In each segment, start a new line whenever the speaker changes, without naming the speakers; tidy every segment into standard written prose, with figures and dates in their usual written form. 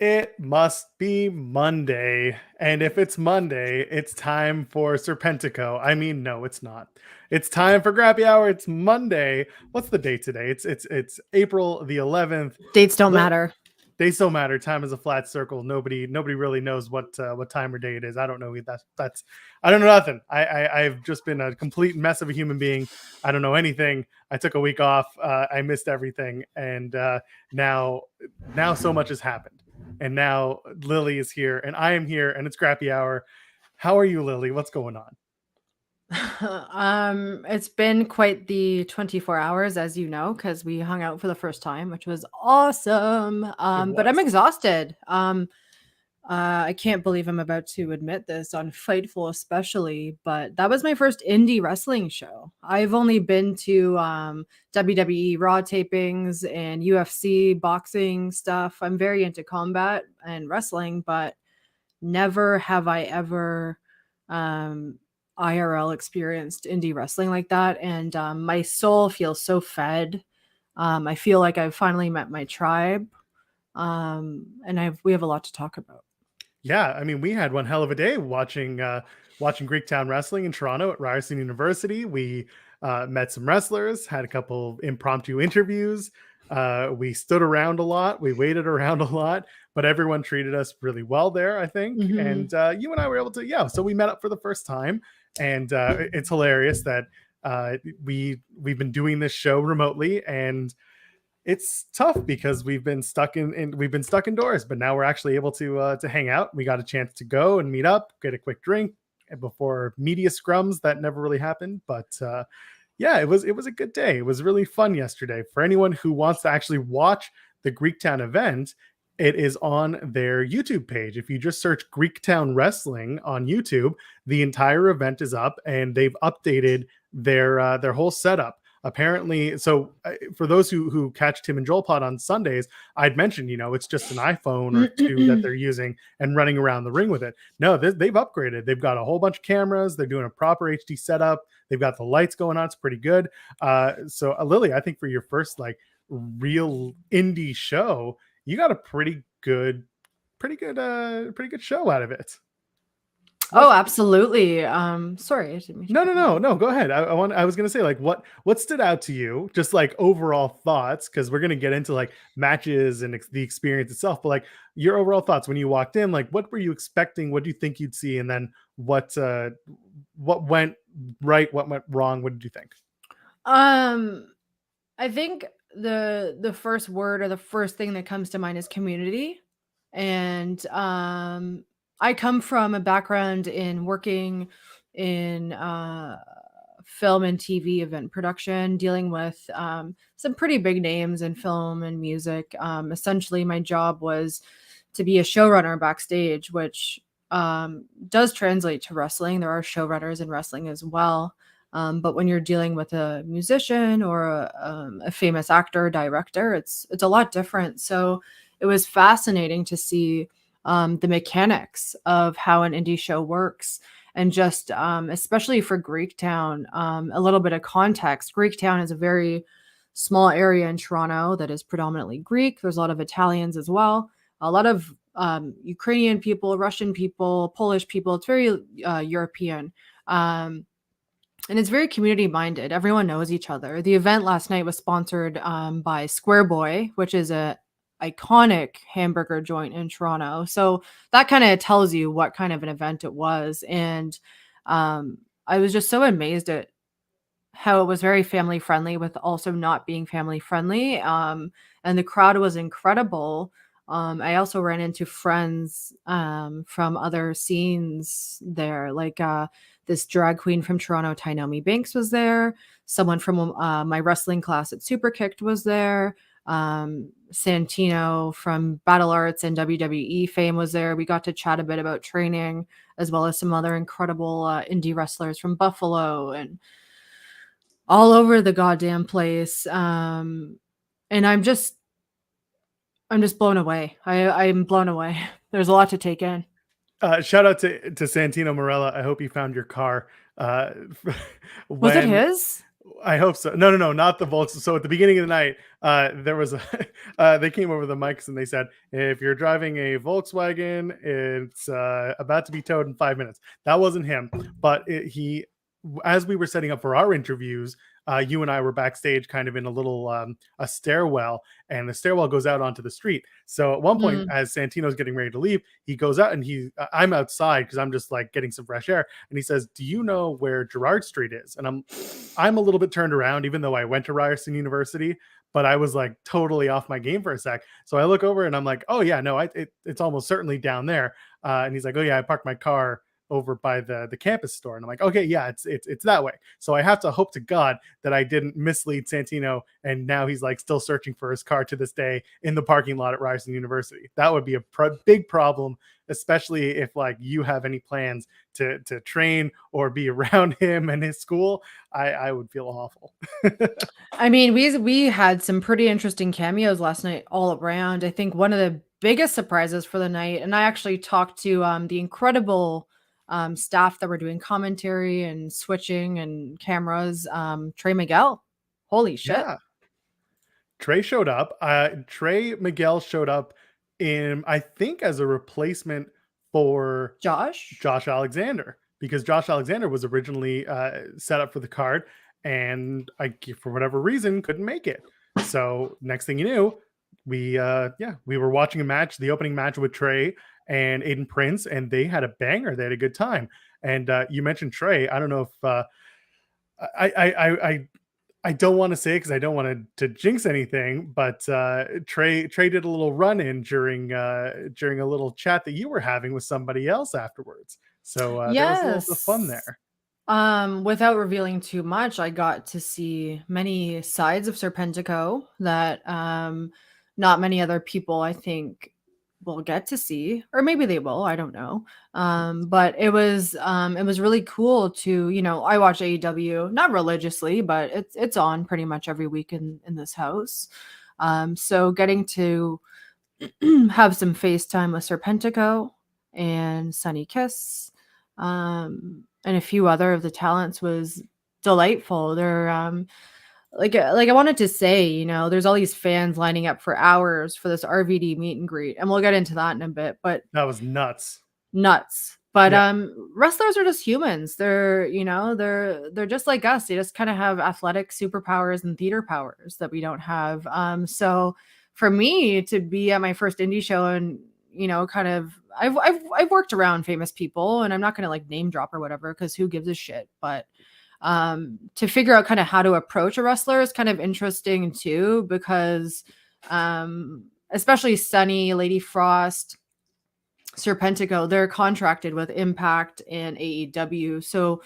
It must be Monday. And if it's Monday, it's time for Serpentico. I mean, no, it's not. It's time for Grappy Hour. It's Monday. What's the date today? It's April the 11th.
Dates don't matter.
Dates don't matter. Time is a flat circle. Nobody really knows what time or day it is. I don't know. That's I don't know nothing. I've just been a complete mess of a human being. I don't know anything. I took a week off. I missed everything, and now so much has happened. And now Lillie is here, and I am here, and it's Grappy Hour. How are you, Lillie? What's going on?
It's been quite the 24 hours, as you know, because we hung out for the first time, which was awesome. But I'm exhausted. I can't believe I'm about to admit this on Fightful, especially, but that was my first indie wrestling show. I've only been to WWE Raw tapings and UFC boxing stuff. I'm very into combat and wrestling, but never have I ever IRL experienced indie wrestling like that. And my soul feels so fed. I feel like I've finally met my tribe. And we have a lot to talk about.
Yeah, I mean, we had one hell of a day watching Greektown wrestling in Toronto at Ryerson University. We met some wrestlers, had a couple impromptu interviews. We stood around a lot. We waited around a lot, but everyone treated us really well there, I think.
Mhm.
And you and I were able to, so we met up for the first time. And it's hilarious that we've been doing this show remotely, and it's tough because we've been stuck indoors, but now we're actually able to hang out. We got a chance to go and meet up, get a quick drink before media scrums. That never really happened, but yeah, it was a good day. It was really fun yesterday. For anyone who wants to actually watch the Greektown event, it is on their YouTube page. If you just search Greektown Wrestling on YouTube, the entire event is up, and they've updated their whole setup. Apparently, so for those who catch Tim and Joel Pod on Sundays, I'd mentioned, it's just an iPhone or two that they're using and running around the ring with it. No, they've upgraded. They've got a whole bunch of cameras. They're doing a proper HD setup. They've got the lights going on. It's pretty good. So Lillie, I think for your first real indie show, you got a pretty good show out of it.
Oh, absolutely. Sorry, I didn't mean to
No. Go ahead. I was gonna say, what stood out to you, just overall thoughts, because we're gonna get into matches and the experience itself. But your overall thoughts when you walked in, what were you expecting? What do you think you'd see? And then what went right? What went wrong? What did you think?
I think the first word or the first thing that comes to mind is community. And I come from a background in working in film and TV event production, dealing with some pretty big names in film and music. Essentially, my job was to be a showrunner backstage, which does translate to wrestling. There are showrunners in wrestling as well. But when you're dealing with a musician or a famous actor or director, it's a lot different. So it was fascinating to see the mechanics of how an indie show works. And just especially for Greektown, a little bit of context. Greektown is a very small area in Toronto that is predominantly Greek. There's a lot of Italians as well. A lot of Ukrainian people, Russian people, Polish people. It's very European. And it's very community minded. Everyone knows each other. The event last night was sponsored by Square Boy, which is a iconic hamburger joint in Toronto. So that kind of tells you what kind of an event it was. And I was just so amazed at how it was very family friendly with also not being family friendly. And the crowd was incredible. I also ran into friends from other scenes there, this drag queen from Toronto, Tainomi Banks, was there. Someone from my wrestling class at Superkicked was there. Santino from Battle Arts and WWE fame was there. We got to chat a bit about training, as well as some other incredible indie wrestlers from Buffalo and all over the goddamn place. And I'm just blown away. I'm blown away. There's a lot to take in.
Shout out to Santino Marella. I hope you found your car.
Was it his?
I hope so. No, not the Volks. So at the beginning of the night, there was they came over the mics and they said, if you're driving a Volkswagen, it's about to be towed in 5 minutes. That wasn't him, but he, as we were setting up for our interviews, you and I were backstage kind of in a little a stairwell, and the stairwell goes out onto the street. So at one point,
Mm.
as Santino's getting ready to leave, he goes out and I'm outside because I'm just like getting some fresh air, and he says, do you know where Gerrard Street is? And I'm a little bit turned around, even though I went to Ryerson University, but I was like totally off my game for a sec. So I look over and I'm like, oh yeah, no, it's almost certainly down there. And he's like, oh yeah, I parked my car over by the campus store. And I'm like, okay, yeah, it's that way. So I have to hope to God that I didn't mislead Santino, and now he's like still searching for his car to this day in the parking lot at Ryerson University. That would be a big problem, especially if like you have any plans to train or be around him and his school. I would feel awful.
I mean, we had some pretty interesting cameos last night all around. I think one of the biggest surprises for the night, and I actually talked to the incredible staff that were doing commentary and switching and cameras. Trey Miguel, holy shit,
Yeah, Trey showed up. Trey Miguel showed up in, I think, as a replacement for
Josh.
Josh Alexander, because Josh Alexander was originally set up for the card, and for whatever reason, couldn't make it. So next thing you knew, we were watching a match, the opening match with Trey and Aiden Prince, and they had a banger. They had a good time. And you mentioned Trey. I don't know if I don't want to say it because I don't want to jinx anything, but Trey did a little run in during a little chat that you were having with somebody else afterwards. So there was a little bit of fun
Yes.
there.
Without revealing too much, I got to see many sides of Serpentico that not many other people, I think, will get to see, or maybe they will, I don't know. But it was really cool to, I watch AEW not religiously, but it's on pretty much every week in this house. So getting to have some FaceTime with Serpentico and Sunny Kiss, and a few other of the talents was delightful. They're like I wanted to say, there's all these fans lining up for hours for this RVD meet and greet, and we'll get into that in a bit, but
That was nuts.
nuts. But
Yeah.
wrestlers are just humans. They're just like us. They just kind of have athletic superpowers and theater powers that we don't have. So for me to be at my first indie show and kind of I've worked around famous people, and I'm not gonna like name drop or whatever because who gives a shit. But to figure out kind of how to approach a wrestler is kind of interesting too, because especially Sunny, Lady Frost, Serpentico, they're contracted with Impact and AEW. So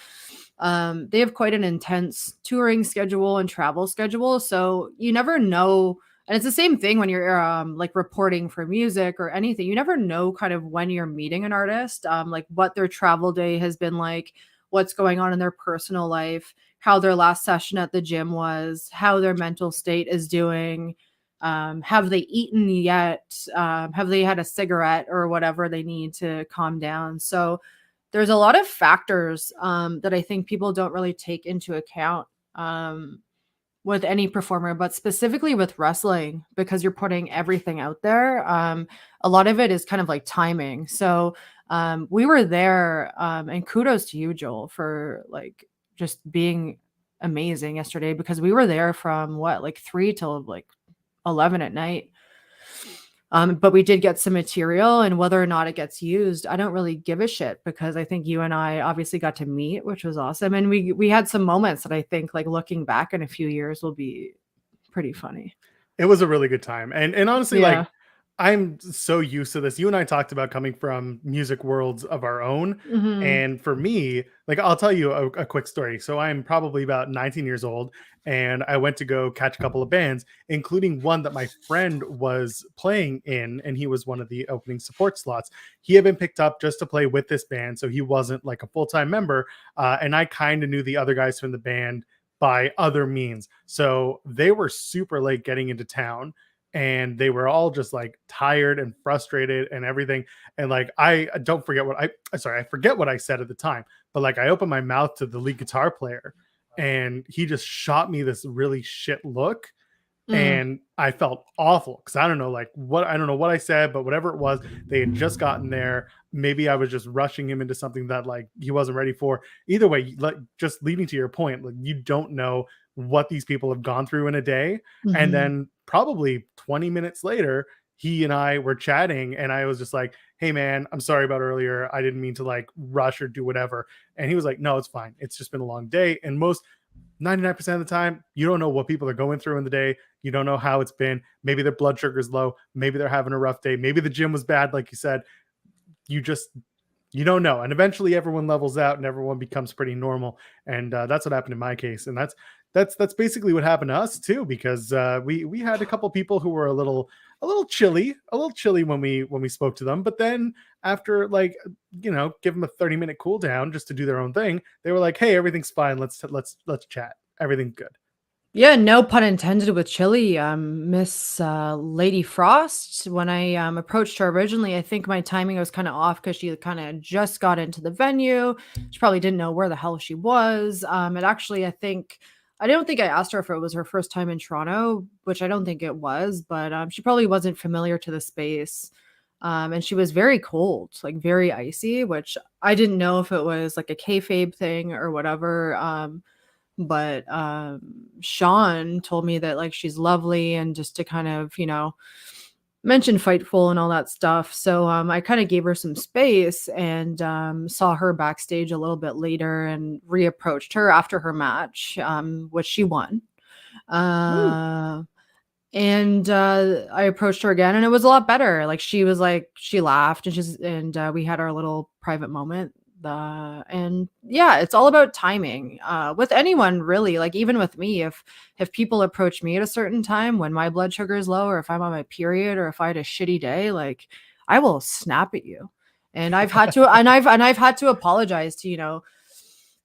they have quite an intense touring schedule and travel schedule. So you never know. And it's the same thing when you're like reporting for music or anything. You never know kind of when you're meeting an artist, like what their travel day has been like, what's going on in their personal life, how their last session at the gym was, how their mental state is doing. Have they eaten yet? Have they had a cigarette or whatever they need to calm down? So there's a lot of factors that I think people don't really take into account with any performer, but specifically with wrestling, because you're putting everything out there. A lot of it is kind of like timing. So we were there, and kudos to you, Joel, for like just being amazing yesterday, because we were there from like 3 till like 11 at night. But we did get some material, and whether or not it gets used, I don't really give a shit, because I think you and I obviously got to meet, which was awesome. And we had some moments that I think, like, looking back in a few years, will be pretty funny.
It was a really good time. And honestly,
Yeah.
like, I'm so used to this. You and I talked about coming from music worlds of our own.
Mhm.
And for me, like, I'll tell you a quick story. So I'm probably about 19 years old, and I went to go catch a couple of bands, including one that my friend was playing in, and he was one of the opening support slots. He had been picked up just to play with this band, so he wasn't like a full-time member. And I kind of knew the other guys from the band by other means. So they were super late getting into town, and they were all just like tired and frustrated and everything. And like, I don't forget what I forget what I said at the time, but like, I opened my mouth to the lead guitar player, and he just shot me this really shit look.
Mm.
And I felt awful because I don't know what I said, but whatever it was, they had just gotten there. Maybe I was just rushing him into something that like he wasn't ready for. Either way, like just leading to your point, like you don't know what these people have gone through in a day. And
Mhm.
then probably 20 minutes later, he and I were chatting, and I was just like, "Hey man, I'm sorry about earlier. I didn't mean to like rush or do whatever." And he was like, "No, it's fine. It's just been a long day." And most 99% of the time, you don't know what people are going through in the day. You don't know how it's been. Maybe their blood sugar's low. Maybe they're having a rough day. Maybe the gym was bad, like you said. You just you don't know. And eventually, everyone levels out and everyone becomes pretty normal. And that's what happened in my case. And that's basically what happened to us too, because we had a couple people who were a little chilly when we spoke to them. But then after like give them a 30-minute cool down just to do their own thing, they were like, "Hey, everything's fine. Let's chat. Everything's good."
Yeah, no pun intended with chili. Miss Lady Frost, when I approached her originally, I think my timing was kind of off because she kind of just got into the venue. She probably didn't know where the hell she was. And actually, I don't think I asked her if it was her first time in Toronto, which I don't think it was, but she probably wasn't familiar to the space. And she was very cold, like very icy, which I didn't know if it was like a kayfabe thing or whatever. But Sean told me that like she's lovely and just to kind of, mention Fightful and all that stuff. So I kind of gave her some space and saw her backstage a little bit later and reapproached her after her match, which she won.
Woo.
Uh, and I approached her again and it was a lot better. Like she was like, she laughed and we had our little private moment. And yeah, it's all about timing with anyone really, like even with me, if people approach me at a certain time when my blood sugar is low or if I'm on my period or if I had a shitty day, like I will snap at you. And I've had to apologize to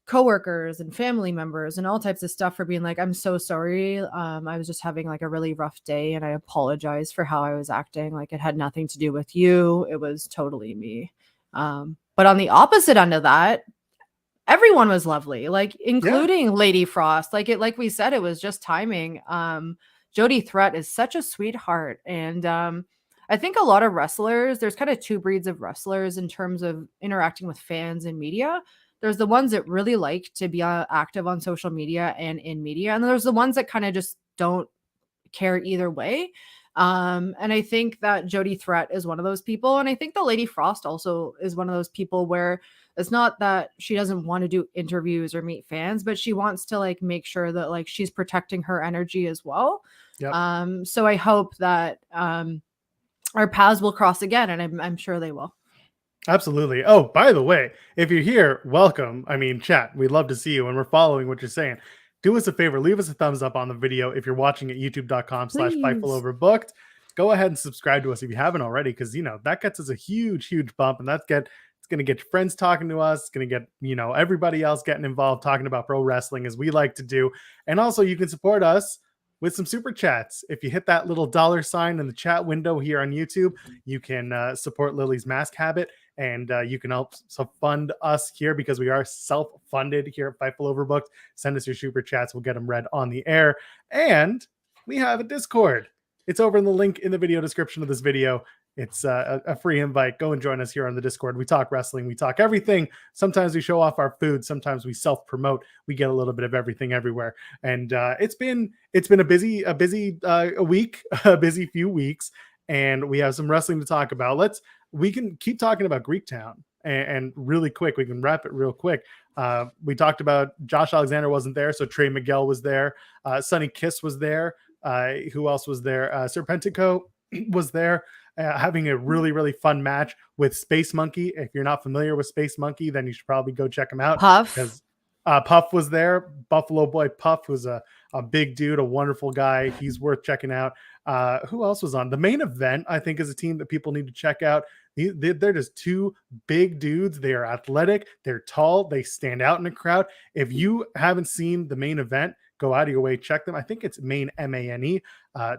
coworkers and family members and all types of stuff for being like, I'm so sorry. I was just having like a really rough day and I apologize for how I was acting. Like it had nothing to do with you. It was totally me. But on the opposite end of that, everyone was lovely, like
Yeah.
including Lady Frost. Like we said, it was just timing. Jody Threat is such a sweetheart. And I think a lot of wrestlers, there's kind of two breeds of wrestlers in terms of interacting with fans and media. There's the ones that really like to be active on social media and in media. And there's the ones that kind of just don't care either way. And I think that Jody Threat is one of those people. And I think the Lady Frost also is one of those people where it's not that she doesn't want to do interviews or meet fans, but she wants to like make sure that like she's protecting her energy as well.
Yep.
So I hope that our paths will cross again, and I'm sure they will.
Absolutely. Oh, by the way, if you're here, welcome. I mean, chat. We'd love to see you, and we're following what you're saying. Do us a favor, leave us a thumbs up on the video if you're watching at youtube.com/Fightful
Please.
Overbooked. Go ahead and subscribe to us if you haven't already, because that gets us a huge bump, and it's gonna get your friends talking to us. It's gonna get everybody else getting involved talking about pro wrestling as we like to do. And also you can support us with some super chats. If you hit that little $sign in the chat window here on YouTube, you can support Lily's mask habit. And you can help fund us here because we are self-funded here at Fightful Overbooked. Send us your super chats. We'll get them read on the air. And we have a Discord. It's over in the link in the video description of this video. It's a free invite. Go and join us here on the Discord. We talk wrestling. We talk everything. Sometimes we show off our food. Sometimes we self-promote. We get a little bit of everything everywhere. And it's been a busy week, a busy few weeks. And we have some wrestling to talk about. We can keep talking about Greektown and really quick. We can wrap it real quick. We talked about Josh Alexander wasn't there, so Trey Miguel was there. Sonny Kiss was there. Who else was there? Serpentico was there, having a really fun match with Space Monkey. If you're not familiar with Space Monkey, then you should probably go check him out.
Puff.
Because Puff was there. Buffalo Boy Puff was a big dude, a wonderful guy. He's worth checking out. Who else was on? The main event, I think, is a team that people need to check out. They're just two big dudes. They are athletic. They're tall. They stand out in a crowd. If you haven't seen the main event, go out of your way, check them. I think it's Main MANE.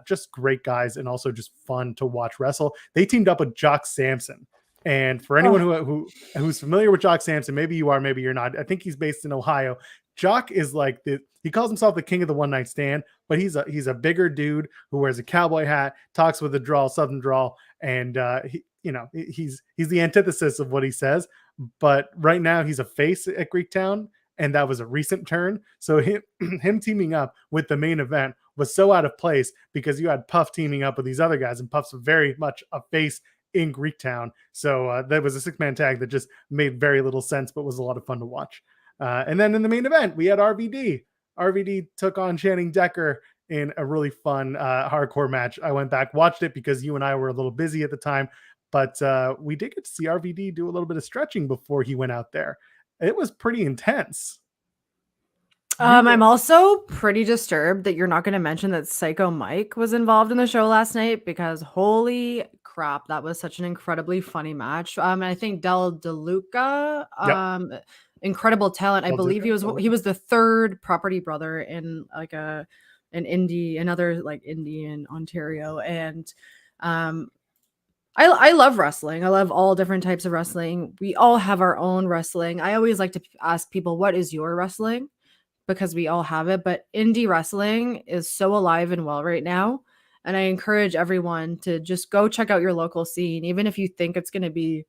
Just great guys and also just fun to watch wrestle. They teamed up with Jock Sampson. And for anyone who's familiar with Jock Sampson, maybe you are, maybe you're not. I think he's based in Ohio. Jock is like he calls himself the king of the one night stand, but he's a bigger dude who wears a cowboy hat, talks with a drawl, southern drawl, and he's the antithesis of what he says. But right now he's a face at Greektown, and that was a recent turn. So him teaming up with the main event was so out of place because you had Puff teaming up with these other guys, and Puff's very much a face in Greektown. So that was a 6-man tag that just made very little sense, but was a lot of fun to watch. And then in the main event, we had RVD. RVD took on Channing Decker in a really fun hardcore match. I went back, watched it because you and I were a little busy at the time, but we did get to see RVD do a little bit of stretching before he went out there. It was pretty intense.
I'm also pretty disturbed that you're not going to mention that Psycho Mike was involved in the show last night, because holy crap, that was such an incredibly funny match. I think Del DeLuca, incredible talent. I believe he was the third property brother in like another like indie in Ontario. And I love wrestling. I love all different types of wrestling. We all have our own wrestling. I always like to ask people, what is your wrestling? Because we all have it, but indie wrestling is so alive and well right now. And I encourage everyone to just go check out your local scene. Even if you think it's going to be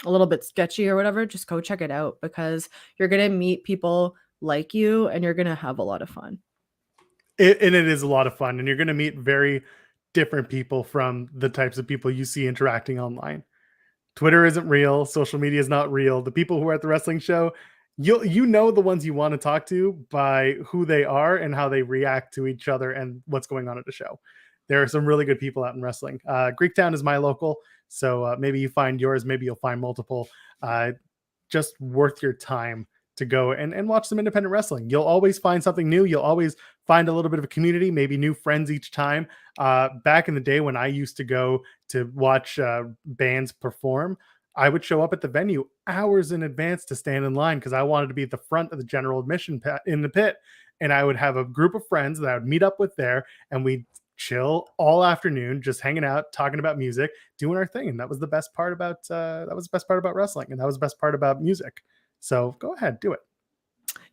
a little bit sketchy or whatever, just go check it out, because you're going to meet people like you and you're going to have a lot of fun.
And it is a lot of fun. And you're going to meet very different people from the types of people you see interacting online. Twitter isn't real. Social media is not real. The people who are at the wrestling show, you know the ones you want to talk to by who they are and how they react to each other and what's going on at the show. There are some really good people out in wrestling. Greektown is my local, so maybe you find yours, maybe you'll find multiple. Just worth your time to go and watch some independent wrestling. You'll always find something new. You'll always find a little bit of a community, maybe new friends each time. Back in the day when I used to go to watch bands perform, I would show up at the venue hours in advance to stand in line because I wanted to be at the front of the general admission in the pit. And I would have a group of friends that I would meet up with there, and we'd chill all afternoon, just hanging out, talking about music, doing our thing. And that was the best part about wrestling, and that was the best part about music. So go ahead, do it.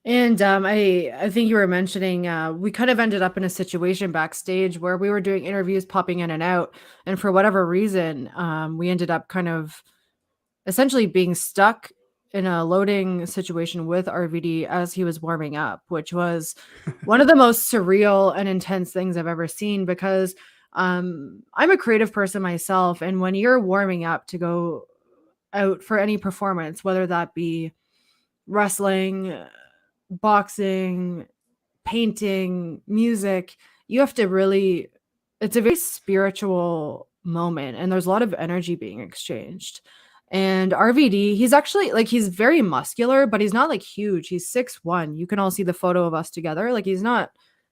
And I think you were mentioning we kind of ended up in a situation backstage where we were doing interviews popping in and out, and for whatever reason, we ended up kind of essentially being stuck in a loading situation with RVD as he was warming up, which was one of the most surreal and intense things I've ever seen, because I'm a creative person myself. And when you're warming up to go out for any performance, whether that be wrestling, boxing, painting, music, you have to really, it's a very spiritual moment, and there's a lot of energy being exchanged. And RVD, he's actually like, he's very muscular, but he's not like huge. He's 6'1". You can all see the photo of us together. Like, he's not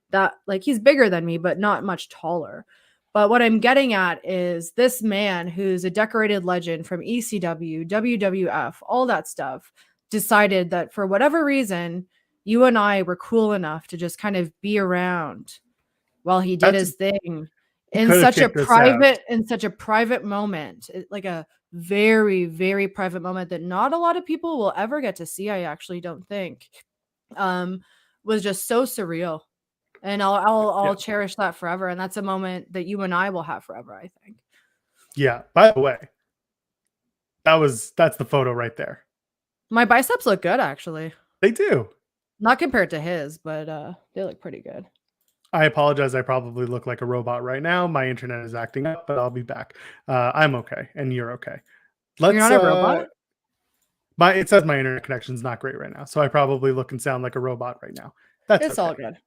that, like, he's bigger than me, but not much taller. But what I'm getting at is this man who's a decorated legend from ECW, WWF, all that stuff, decided that for whatever reason, you and I were cool enough to just kind of be around while he did his thing in such a private moment, like a very, very private moment that not a lot of people will ever get to see. I actually don't think, was just so surreal, and I'll cherish that forever. And that's a moment that you and I will have forever, I think.
Yeah. By the way, that's the photo right there.
My biceps look good, actually.
They do.
Not compared to his, but they look pretty good.
I apologize. I probably look like a robot right now. My internet is acting up, but I'll be back. I'm okay, and you're okay.
You're not a robot?
It says my internet connection's not great right now, so I probably look and sound like a robot right now. It's
all good.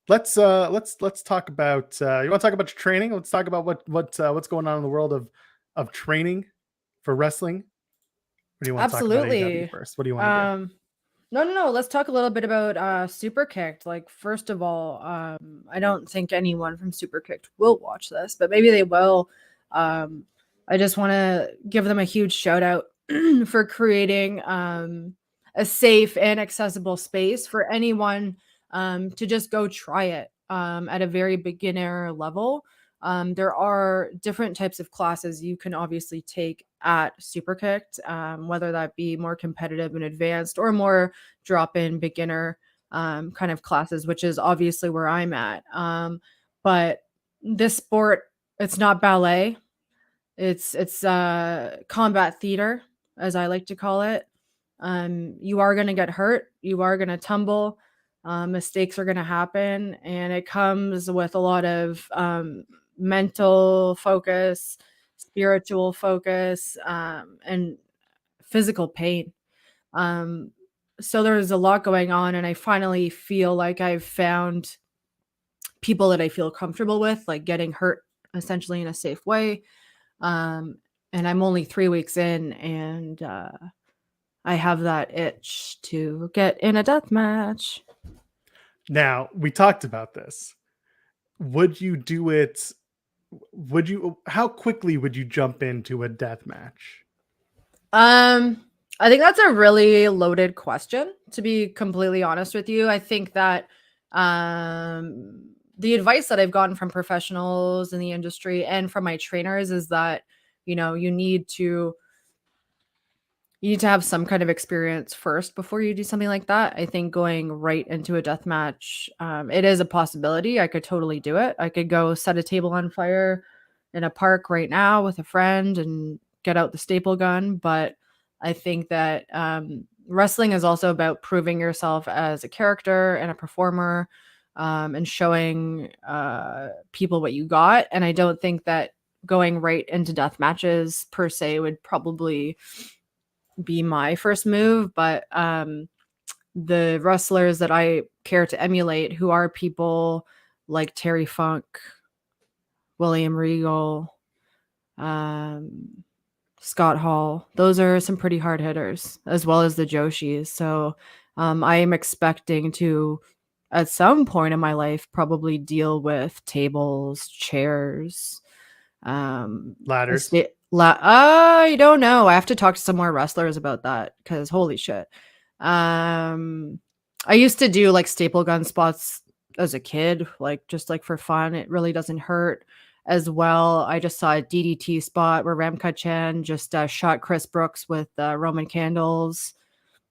Let's talk about. You want to talk about your training? Let's talk about what's going on in the world of training for wrestling. What do you want to talk about AEW first? What do you want to do?
No. Let's talk a little bit about Superkicked. Like, first of all, I don't think anyone from Superkicked will watch this, but maybe they will. I just want to give them a huge shout out for creating a safe and accessible space for anyone to just go try it at a very beginner level. There are different types of classes you can obviously take at super kicked, whether that be more competitive and advanced or more drop in beginner kind of classes, which is obviously where I'm at. But this sport, it's not ballet. It's combat theater, as I like to call it. You are going to get hurt. You are going to tumble. Mistakes are going to happen, and it comes with a lot of mental focus, spiritual focus, and physical pain. Um, so there's a lot going on, and I finally feel like I've found people that I feel comfortable with, like getting hurt essentially in a safe way. Um, and I'm only 3 weeks in, and I have that itch to get in a death match.
Now, we talked about this. Would you do it? How quickly would you jump into a death match?
I think that's a really loaded question, to be completely honest with you. I think that the advice that I've gotten from professionals in the industry and from my trainers is that, you need to have some kind of experience first before you do something like that. I think going right into a death match, it is a possibility. I could totally do it. I could go set a table on fire in a park right now with a friend and get out the staple gun. But I think that wrestling is also about proving yourself as a character and a performer, and showing people what you got. And I don't think that going right into death matches per se would probably be my first move. But the wrestlers that I care to emulate, who are people like Terry Funk, William Regal, Scott Hall, those are some pretty hard hitters, as well as the Joshis. So I am expecting to, at some point in my life, probably deal with tables, chairs,
Ladders.
I don't know. I have to talk to some more wrestlers about that, because holy shit. I used to do like staple gun spots as a kid, like just like for fun. It really doesn't hurt as well. I just saw a DDT spot where Ramka Chan just shot Chris Brooks with Roman candles.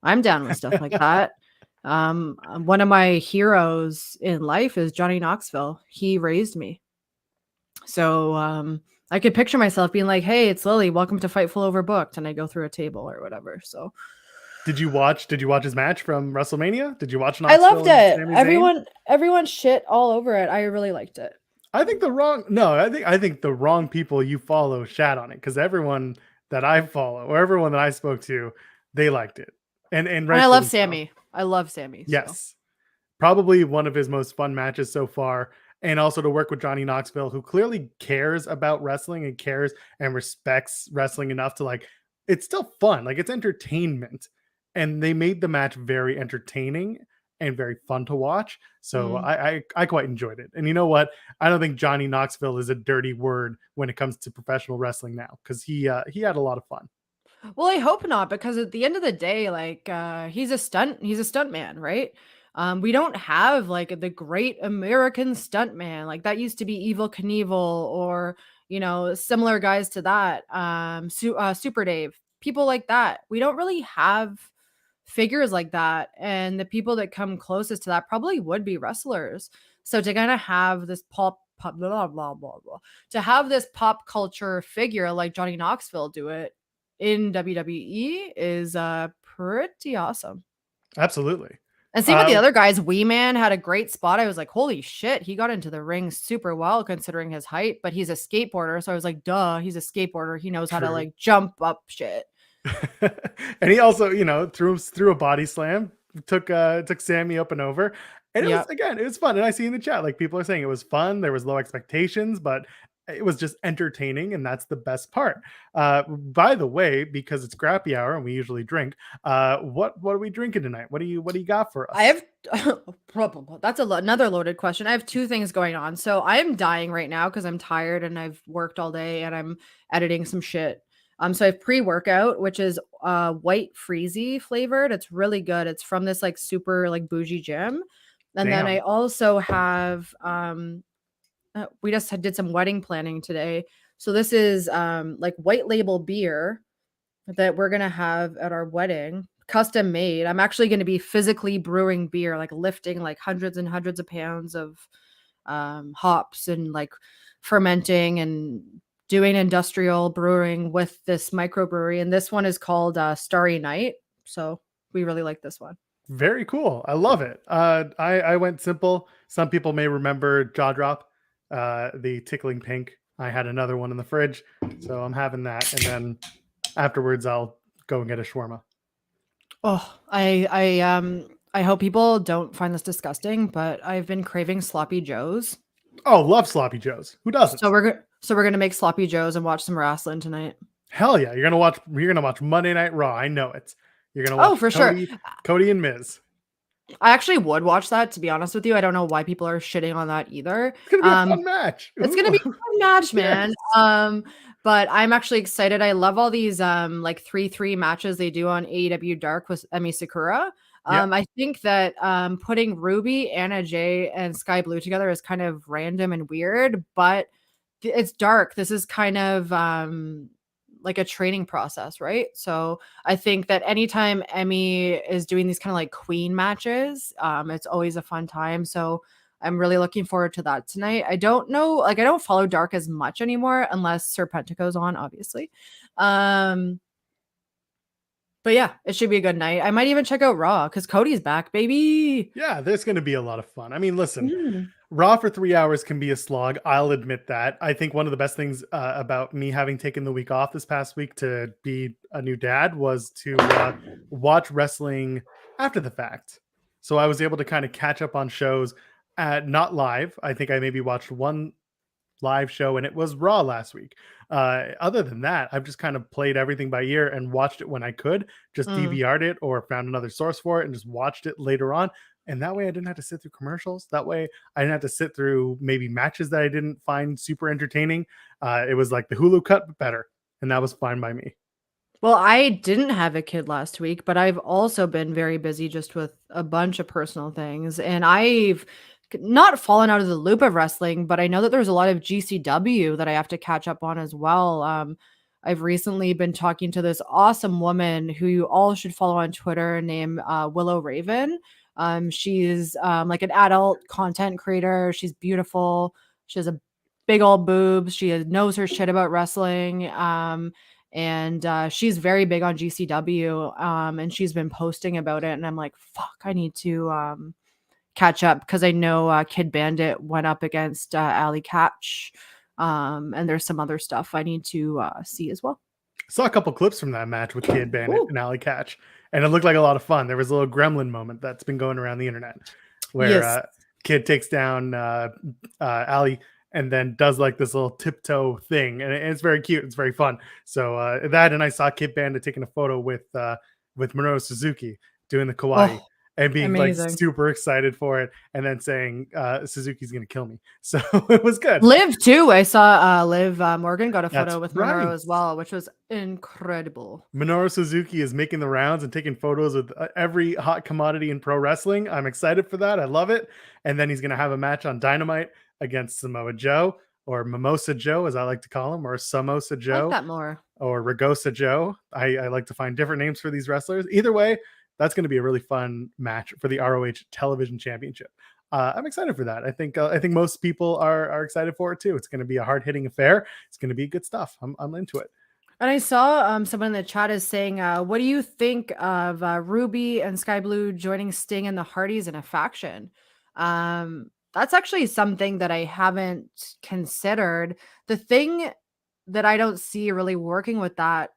I'm down with stuff like that. One of my heroes in life is Johnny Knoxville. He raised me. So I could picture myself being like, "Hey, it's Lillie. Welcome to Fightful Overbooked," and I go through a table or whatever. So
Did you watch his match from WrestleMania? Did you watch
I loved
Knoxville and
it.
Sami Zayn?
Everyone shit all over it. I really liked it.
I think the wrong people you follow shat on it, because everyone that I follow or everyone that I spoke to, they liked it. And
I love
rightfully so.
Sammy. I love Sammy. So.
Yes. Probably one of his most fun matches so far. And also to work with Johnny Knoxville, who clearly cares about wrestling and cares and respects wrestling enough to, like, it's still fun. Like, it's entertainment. And they made the match very entertaining and very fun to watch. So I quite enjoyed it. And you know what? I don't think Johnny Knoxville is a dirty word when it comes to professional wrestling now, because he had a lot of fun.
Well, I hope not, because at the end of the day, like he's a stunt man, right? We don't have like the great American stunt man. Like that used to be Evil Knievel, or similar guys to that. Super Dave, people like that. We don't really have figures like that, and the people that come closest to that probably would be wrestlers. So to kind of have this pop blah, blah, blah, blah, to have this pop culture figure like Johnny Knoxville do it in WWE is pretty awesome.
Absolutely.
And same with the other guys. Wee Man had a great spot. I was like, holy shit, he got into the ring super well considering his height, but he's a skateboarder. So I was like, duh, he's a skateboarder. He knows how to like jump up shit.
And he also, threw a body slam, took Sammy up and over. And it was fun. And I see in the chat, like, people are saying it was fun. There was low expectations, but it was just entertaining, and that's the best part. By the way, because it's Grappy Hour and we usually drink, what are we drinking tonight? What do you got for us?
I have that's another loaded question. I have two things going on. So I am dying right now because I'm tired and I've worked all day and I'm editing some shit. So I have pre-workout, which is white freezy flavored. It's really good. It's from this like super like bougie gym. And then I also have we just did some wedding planning today. So this is like white label beer that we're gonna have at our wedding, custom made. I'm actually gonna be physically brewing beer, like lifting like hundreds and hundreds of pounds of hops and like fermenting and doing industrial brewing with this microbrewery. And this one is called Starry Night. So we really like this one.
Very cool. I love it. I went simple. Some people may remember Jaw Drop, the tickling pink. I had another one in the fridge, so I'm having that, and then afterwards I'll go and get a shawarma.
Oh, I hope people don't find this disgusting, but I've been craving sloppy joes.
Oh, love sloppy joes. Who doesn't?
So we're gonna make sloppy joes and watch some wrestling tonight.
Hell yeah! You're gonna watch Monday Night Raw. I know it. You're gonna
Oh,
watch
for sure.
Cody and Miz.
I actually would watch that, to be honest with you. I don't know why people are shitting on that either.
It's gonna be a fun match.
It's gonna be a fun match, man.
Yes.
But I'm actually excited. I love all these like 3-3 matches they do on AEW Dark with Emi Sakura.
Yep.
I think that putting Ruby, Anna Jay, and Sky Blue together is kind of random and weird, but it's Dark. This is kind of like a training process, right? So I think that anytime Emmy is doing these kind of like queen matches, it's always a fun time. So I'm really looking forward to that tonight. I don't know, like I don't follow Dark as much anymore unless Serpentico's on, obviously. But yeah, it should be a good night. I might even check out Raw because Cody's back, baby.
Yeah, there's going to be a lot of fun. I mean, listen,
Mm.
Raw for 3 hours can be a slog. I'll admit that. I think one of the best things about me having taken the week off this past week to be a new dad was to watch wrestling after the fact. So I was able to kind of catch up on shows not live. I think I maybe watched one live show and it was Raw last week. Other than that, I've just kind of played everything by ear and watched it when I could, just DVR'd it or found another source for it and just watched it later on. And that way I didn't have to sit through commercials. That way I didn't have to sit through maybe matches that I didn't find super entertaining. It was like the Hulu cut, but better. And that was fine by me.
Well, I didn't have a kid last week, but I've also been very busy just with a bunch of personal things. And I've not fallen out of the loop of wrestling, but I know that there's a lot of GCW that I have to catch up on as well. I've recently been talking to this awesome woman who you all should follow on Twitter named Willow Raven. She's like an adult content creator. She's beautiful. She has a big old boobs. She knows her shit about wrestling. And she's very big on GCW. And she's been posting about it. And I'm like, fuck, I need to catch up because I know Kid Bandit went up against Alley Catch. And there's some other stuff I need to see as well.
Saw a couple clips from that match with Kid Bandit and Alley Catch, and it looked like a lot of fun. There was a little gremlin moment that's been going around the internet where Kid takes down Alley and then does like this little tiptoe thing, and it's very cute. It's very fun. So that, and I saw Kid Bandit taking a photo with Minoru Suzuki doing the kawaii. And being amazing. Like super excited for it, and then saying Suzuki's gonna kill me. So it was good.
Liv too. I saw Liv Morgan got a photo with Minoru as well, which was incredible.
Minoru Suzuki is making the rounds and taking photos with every hot commodity in pro wrestling. I'm excited for that. I love it. And then he's gonna have a match on Dynamite against Samoa Joe, or Mimosa Joe, as I like to call him, or Samosa Joe. I
like that more.
Or Ragosa Joe. I like to find different names for these wrestlers. Either way, that's going to be a really fun match for the ROH Television Championship. I'm excited for that. I think most people are excited for it too. It's going to be a hard-hitting affair. It's going to be good stuff. I'm into it.
And I saw someone in the chat is saying, what do you think of Ruby and Sky Blue joining Sting and the Hardys in a faction? That's actually something that I haven't considered. The thing that I don't see really working with that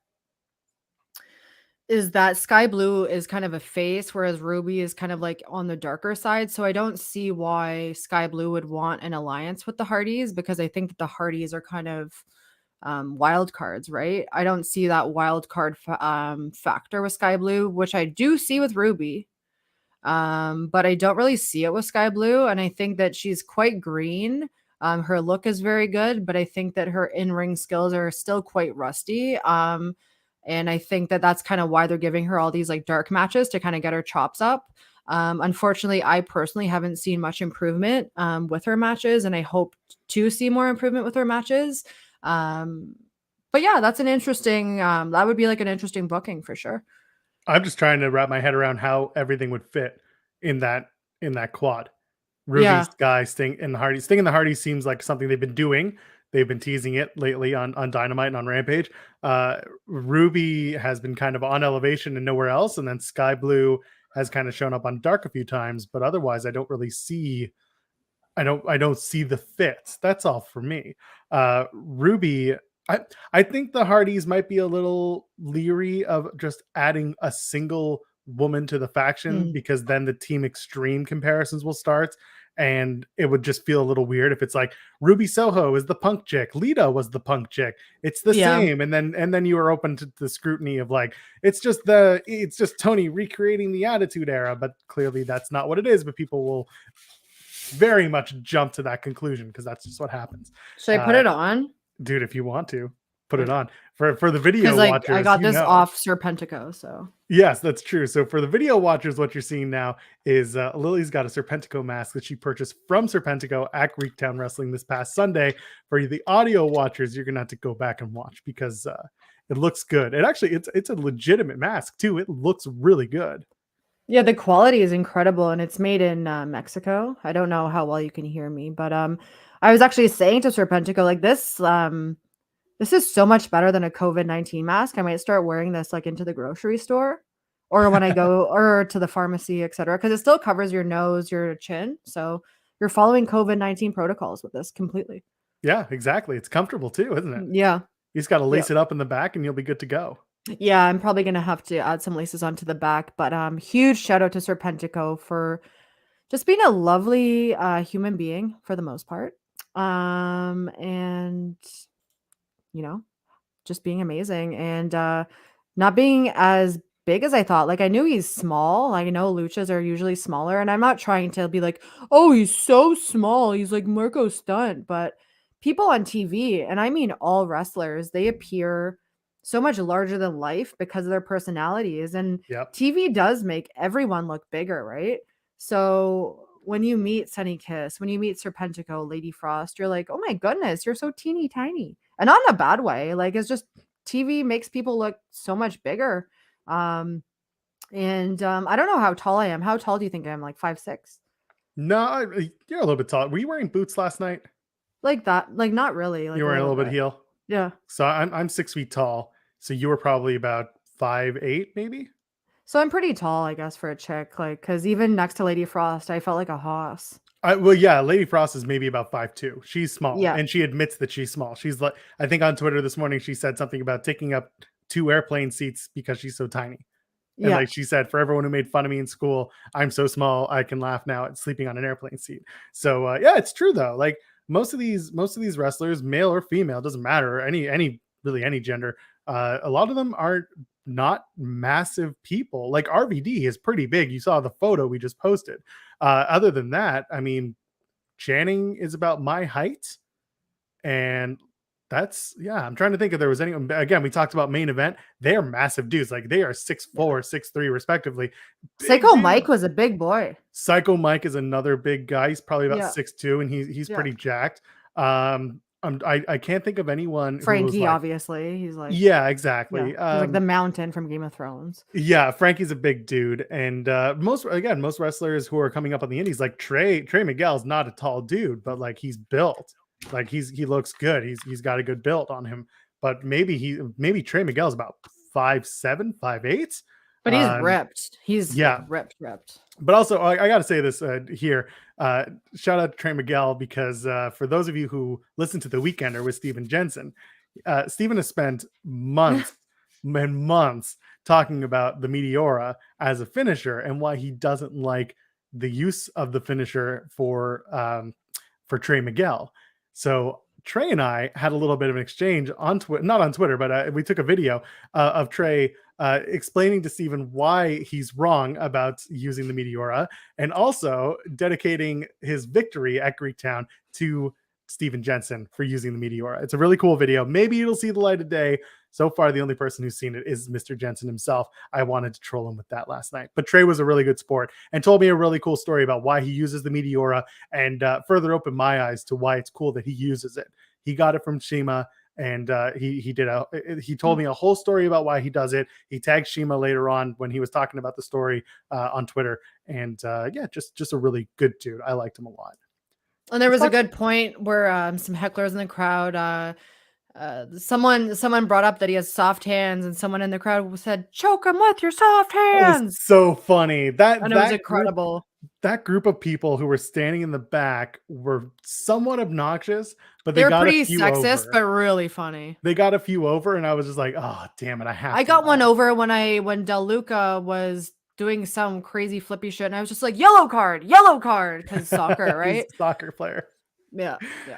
is that Sky Blue is kind of a face, whereas Ruby is kind of like on the darker side. So I don't see why Sky Blue would want an alliance with the Hardys, because I think that the Hardys are kind of wild cards, right? I don't see that wild card factor with Sky Blue, which I do see with Ruby. But I don't really see it with Sky Blue. And I think that she's quite green. Her look is very good, but I think that her in-ring skills are still quite rusty. And I think that that's kind of why they're giving her all these like dark matches to kind of get her chops up. Unfortunately, I personally haven't seen much improvement with her matches, and I hope to see more improvement with her matches. But yeah, that's an interesting. That would be like an interesting booking for sure.
I'm just trying to wrap my head around how everything would fit in that quad. Ruby,
Yeah.
Sky, Sting, and the Hardys. Sting and the Hardys seems like something they've been doing. They've been teasing it lately on Dynamite and on Rampage. Ruby has been kind of on Elevation and nowhere else, and then Sky Blue has kind of shown up on Dark a few times, but otherwise, I don't really see. I don't see the fit. That's all for me. Ruby, I think the Hardys might be a little leery of just adding a single woman to the faction
Mm.
because then the Team Extreme comparisons will start. And it would just feel a little weird if it's like Ruby Soho is the punk chick, Lita was the punk chick. It's the
Yeah.
same, and then you are open to the scrutiny of like it's just Tony recreating the Attitude Era, but clearly that's not what it is. But people will very much jump to that conclusion because that's just what happens.
Should I put it on?
Dude, if you want to put it on for the video
Because
watchers,
I got this off Serpentico, so
yes, that's true. So for the video watchers, what you're seeing now is Lily's got a Serpentico mask that she purchased from Serpentico at Greektown Wrestling this past Sunday. For the audio watchers, you're gonna have to go back and watch because it looks good. It actually it's a legitimate mask too. It looks really good.
yeah, the quality is incredible, and it's made in Mexico. I don't know how well you can hear me, but I was actually saying to Serpentico, like this is so much better than a COVID-19 mask. I might start wearing this like into the grocery store or when I go or to the pharmacy, etc. Because it still covers your nose, your chin. So you're following COVID-19 protocols with this completely.
Yeah, exactly. It's comfortable too, isn't it?
Yeah.
You just got to
Yeah.
lace it up in the back and you'll be good to go.
Yeah, I'm probably gonna have to add some laces onto the back, but huge shout out to Serpentico for just being a lovely human being for the most part. And you know, just being amazing and not being as big as I thought. Like I knew he's small. Like, I know luchas are usually smaller, and I'm not trying to be like, oh, he's so small. He's like Marco Stunt, but people on TV, and I mean all wrestlers, they appear so much larger than life because of their personalities. And
Yep.
TV does make everyone look bigger, right? So when you meet Sunny Kiss, when you meet Serpentico, Lady Frost, you're like, oh my goodness, you're so teeny tiny. And not in a bad way. Like it's just TV makes people look so much bigger. I don't know how tall I am. How tall do you think I am? Like 5'6"?
No, you're a little bit tall. Were you wearing boots last night?
Like that? Like not really. Like
You were wearing a little bit heel.
Yeah.
So I'm 6 feet tall. So you were probably about 5'8", maybe.
So I'm pretty tall, I guess, for a chick. Like, because even next to Lady Frost, I felt like a hoss.
Well, yeah, Lady Frost is maybe about 5'2". She's small,
Yeah.
and she admits that she's small. She's like, I think on Twitter this morning she said something about taking up 2 airplane seats because she's so tiny. And
Yeah.
like she said, for everyone who made fun of me in school, I'm so small I can laugh now at sleeping on an airplane seat. So yeah, it's true though. Like most of these wrestlers, male or female, doesn't matter, any gender. A lot of them are not massive people. Like RVD is pretty big. You saw the photo we just posted. Other than that, I mean, Channing is about my height, and that's I'm trying to think if there was anyone. Again, we talked about main event. They are massive dudes. Like they are 6'4", 6'3", respectively.
Psycho Mike was a big boy.
Psycho Mike is another big guy. He's probably about 6'2", and he's pretty jacked. I can't think of anyone.
Frankie, obviously, he's like
exactly.
he's like the Mountain from Game of Thrones.
Yeah, Frankie's a big dude, and most wrestlers who are coming up on the indies, like Trey Miguel's not a tall dude, but like he's built, like he looks good. He's got a good build on him, but maybe Trey Miguel's about 5'7", 5'8".
But he's ripped. He's ripped.
But also, I got to say this here. Shout out to Trey Miguel because for those of you who listen to The Weekender with Steven Jensen, Steven has spent months and months talking about the Meteora as a finisher and why he doesn't like the use of the finisher for Trey Miguel. So Trey and I had a little bit of an exchange on Twitter, not on Twitter, but we took a video of Trey explaining to Steven why he's wrong about using the Meteora, and also dedicating his victory at Greektown to Steven Jensen for using the Meteora. It's a really cool video. Maybe it'll see the light of day. So far, the only person who's seen it is Mr. Jensen himself. I wanted to troll him with that last night. But Trey was a really good sport and told me a really cool story about why he uses the Meteora and further opened my eyes to why it's cool that he uses it. He got it from Shima. and he told me a whole story about why he does it. He tagged Shima later on when he was talking about the story on Twitter, and just a really good dude. I liked him a lot.
And there was a good point where some hecklers in the crowd, someone brought up that he has soft hands, and someone in the crowd said, "Choke him with your soft hands."
It was so funny.
And it was incredible.
That group of people who were standing in the back were somewhat obnoxious, but
they were
got
pretty
a few
sexist,
over.
But really funny.
They got a few over, and I was just like, "Oh, damn it! I
got one over when Del Luca was doing some crazy flippy shit, and I was just like, yellow card, because soccer, right?
He's a soccer player.
Yeah.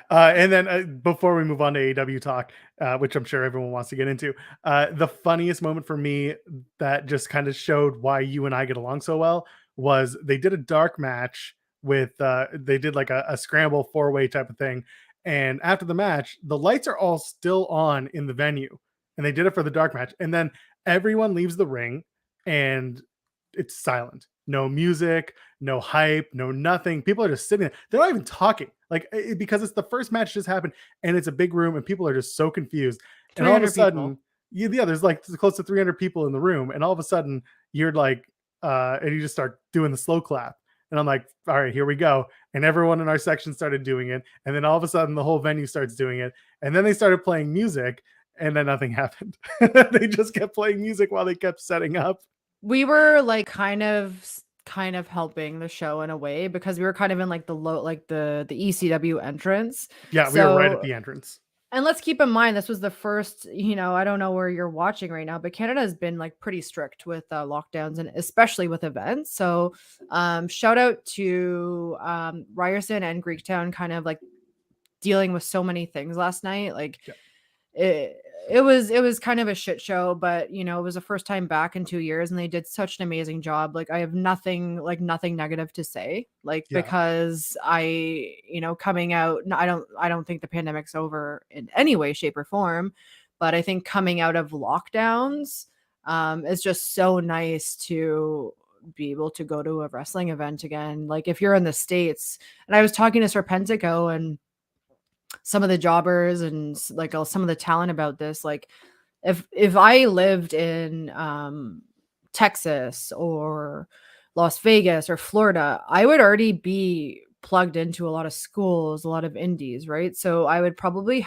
And then before we move on to AEW talk, which I'm sure everyone wants to get into, the funniest moment for me that just kind of showed why you and I get along so well was they did a dark match with they did like a scramble 4-way type of thing, and after the match the lights are all still on in the venue, and they did it for the dark match, and then everyone leaves the ring and it's silent. No music, no hype, no nothing. People are just sitting there. They're not even talking. Like, because it's the first match just happened and it's a big room and people are just so confused. And all of a sudden, there's like close to 300 people in the room. And all of a sudden you're like, and you just start doing the slow clap. And I'm like, all right, here we go. And everyone in our section started doing it. And then all of a sudden the whole venue starts doing it. And then they started playing music and then nothing happened. They just kept playing music while they kept setting up.
We were like kind of helping the show in a way, because we were kind of in like the ECW entrance.
Yeah, we were right at the entrance.
And let's keep in mind, this was the first, I don't know where you're watching right now, but Canada has been like pretty strict with lockdowns, and especially with events. So shout out to Ryerson and Greektown, kind of like dealing with so many things last night. Like, it was kind of a shit show, but it was the first time back in 2 years, and they did such an amazing job. Like, I have nothing negative to say, because I, coming out, I don't think the pandemic's over in any way, shape, or form, but I think coming out of lockdowns is just so nice to be able to go to a wrestling event again. Like, if you're in the States, and I was talking to Serpentico and some of the jobbers and like some of the talent about this, like if I lived in Texas or Las Vegas or Florida, I would already be plugged into a lot of schools, a lot of indies, right? So I would probably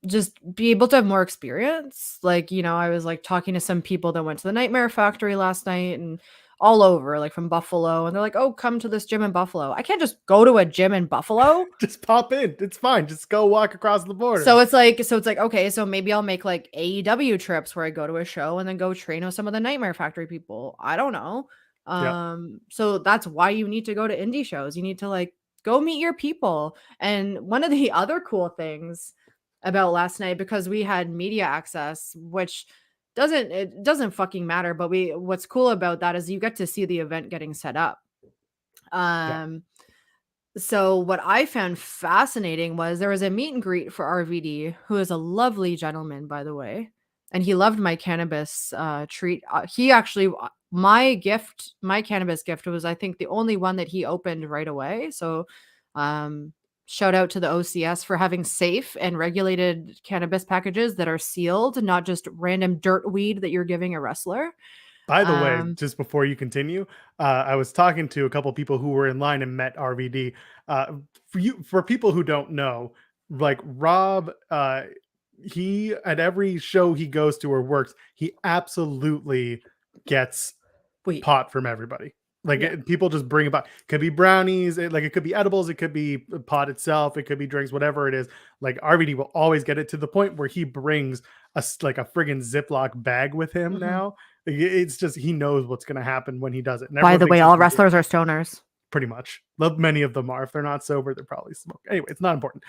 just be able to have more experience. Like, I was like talking to some people that went to the Nightmare Factory last night and all over, like from Buffalo, and they're like, oh, come to this gym in Buffalo. I can't just go to a gym in Buffalo.
Just pop in. It's fine. Just go walk across the border.
So it's like, okay, so maybe I'll make like AEW trips where I go to a show and then go train with some of the Nightmare Factory people. I don't know. So that's why you need to go to indie shows. You need to like go meet your people. And one of the other cool things about last night, because we had media access, which doesn't fucking matter, but what's cool about that is you get to see the event getting set up. So what I found fascinating was there was a meet and greet for RVD, who is a lovely gentleman, by the way, and he loved my cannabis treat. He actually, my cannabis gift was, I think, the only one that he opened right away. So shout out to the OCS for having safe and regulated cannabis packages that are sealed, not just random dirt weed that you're giving a wrestler.
By the way, just before you continue, I was talking to a couple people who were in line and met RVD. For people who don't know, like Rob, he at every show he goes to or works, he absolutely gets pot from everybody. Like people just bring about, could be brownies, it could be edibles, it could be pot itself, it could be drinks, whatever it is. Like RVD will always get it to the point where he brings a friggin' Ziploc bag with him now. It's just, he knows what's going to happen when he does it.
By the way, all wrestlers are stoners.
Pretty much. Many of them are. If they're not sober, they're probably smoking. Anyway, it's not important.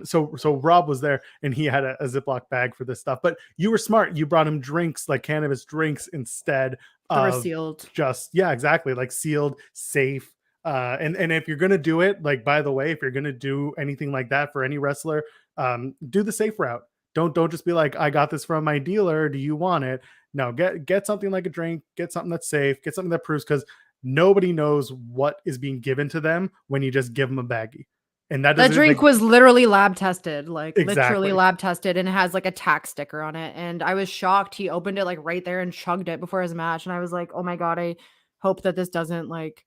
So Rob was there and he had a Ziploc bag for this stuff. But you were smart. You brought him drinks, like cannabis drinks, instead of
sealed.
Exactly. Like sealed, safe. And if you're gonna do it, like, by the way, if you're gonna do anything like that for any wrestler, do the safe route. Don't just be like, I got this from my dealer, do you want it? No, get something like a drink, get something that's safe, get something that proves, because nobody knows what is being given to them when you just give them a baggie. And that
That
doesn't
drink
like
was literally lab tested, like literally
exactly.
lab tested, and it has like a tax sticker on it. And I was shocked. He opened it like right there and chugged it before his match. And I was like, oh my God, I hope that this doesn't like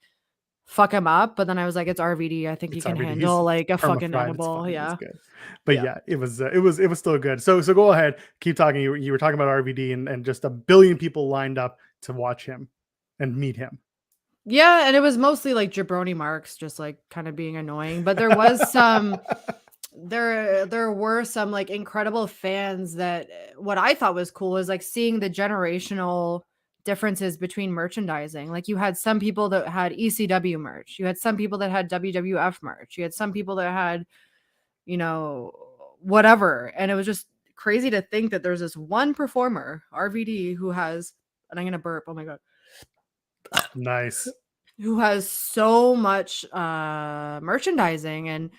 fuck him up. But then I was like, it's RVD. I think he
It's
can
RBD. He's
handle like a
perma
fucking
fried. It's
edible.
fine. It's
Yeah.
good. But
Yeah.
yeah, it was still good. So go ahead, keep talking. You were talking about RVD and just a billion people lined up to watch him and meet him.
Yeah. And it was mostly like jabroni marks, just like kind of being annoying. But there was some there were some like incredible fans that what I thought was cool is like seeing the generational differences between merchandising. Like you had some people that had ECW merch, you had some people that had WWF merch, you had some people that had, you know, whatever. And it was just crazy to think that there's this one performer, RVD, who has, and I'm gonna burp, oh my God,
Nice.
who has so much merchandising. And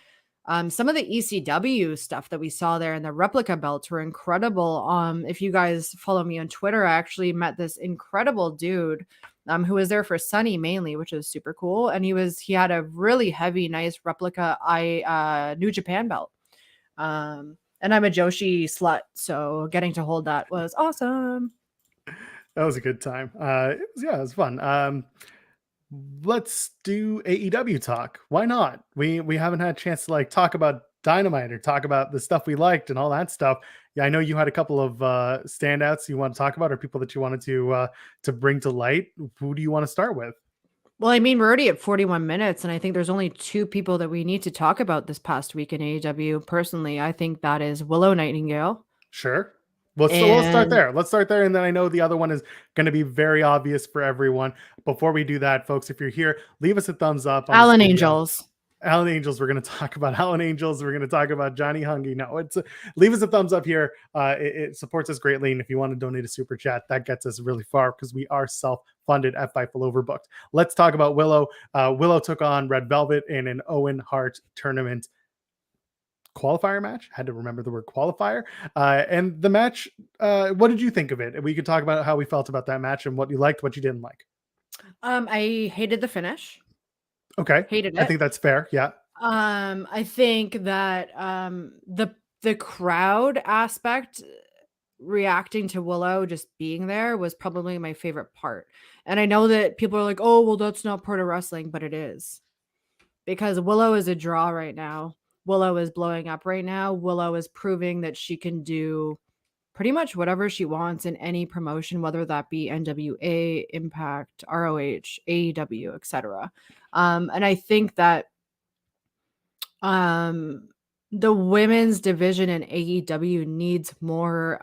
some of the ECW stuff that we saw there and the replica belts were incredible. If you guys follow me on Twitter, I actually met this incredible dude who was there for Sunny mainly, which is super cool. And he had a really heavy, nice replica New Japan belt. And I'm a Joshi slut, so getting to hold that was awesome.
That was a good time. It was fun. Let's do AEW talk. Why not? We haven't had a chance to like talk about Dynamite or talk about the stuff we liked and all that stuff. Yeah, I know you had a couple of standouts you want to talk about or people that you wanted to bring to light. Who do you want to start with?
Well, I mean, we're already at 41 minutes, and I think there's only two people that we need to talk about this past week in AEW. Personally, I think that is Willow Nightingale
Sure. We'll start
and
there. Let's start there. And then I know the other one is going to be very obvious for everyone. Before we do that, folks, if you're here, leave us a thumbs up on
Alan
this video.
Angels.
Alan Angels. We're going to talk about Alan Angels. We're going to talk about Johnny Hungy. No, leave us a thumbs up here. It supports us greatly. And if you want to donate a super chat, that gets us really far because we are self-funded at Fightful Overbooked. Let's talk about Willow. Willow took on Red Velvet in an Owen Hart tournament qualifier match. Had to remember the word qualifier. And the match, what did you think of it? We could talk about how we felt about that match and what you liked, what you didn't like.
I hated the finish.
Okay.
Hated
I
it.
think that's fair. Yeah.
I think that the crowd aspect reacting to Willow just being there was probably my favorite part. And I know that people are like, "Oh, well, that's not part of wrestling," but it is. Because Willow is a draw right now. Willow is blowing up right now. Willow is proving that she can do pretty much whatever she wants in any promotion, whether that be NWA, Impact, ROH, AEW, etc. And I think that um, the women's division in AEW needs more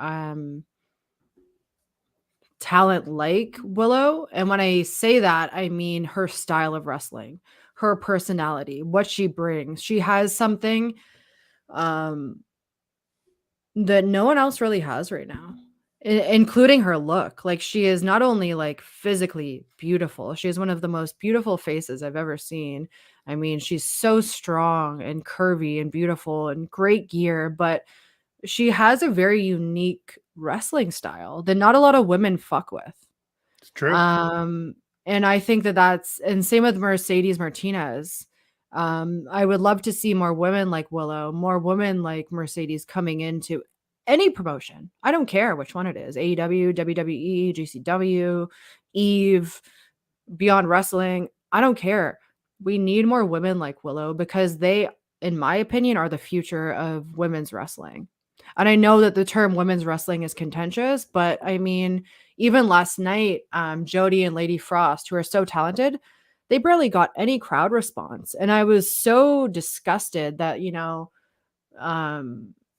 talent like Willow. And when I say that, I mean her style of wrestling, her personality, what she brings. She has something um, that no one else really has right now, including her look. Like she is not only like physically beautiful, she has one of the most beautiful faces I've ever seen. I mean, she's so strong and curvy and beautiful and great gear, but she has a very unique wrestling style that not a lot of women fuck with.
It's true.
Um, and I think that that's, and same with Mercedes Martinez. I would love to see more women like Willow, more women like Mercedes coming into any promotion. I don't care which one it is, AEW, WWE, GCW, Eve, Beyond Wrestling. I don't care. We need more women like Willow because they, in my opinion, are the future of women's wrestling. And I know that the term women's wrestling is contentious, but I mean, even last night, Jody and Lady Frost, who are so talented, they barely got any crowd response. And I was so disgusted that,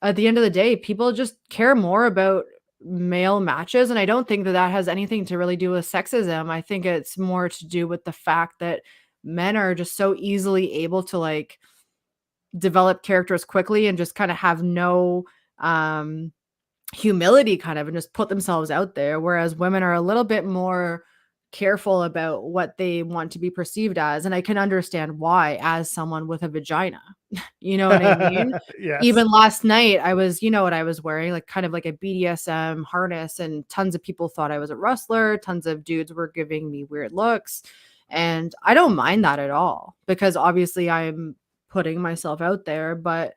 at the end of the day, people just care more about male matches. And I don't think that that has anything to really do with sexism. I think it's more to do with the fact that men are just so easily able to like develop characters quickly and just kind of have no humility kind of and just put themselves out there, whereas women are a little bit more careful about what they want to be perceived as. And I can understand why, as someone with a vagina. You know what I mean?
Yes.
Even last night I was, you know what I was wearing, like kind of like a BDSM harness, and tons of people thought I was a wrestler, tons of dudes were giving me weird looks, and I don't mind that at all because obviously I'm putting myself out there, but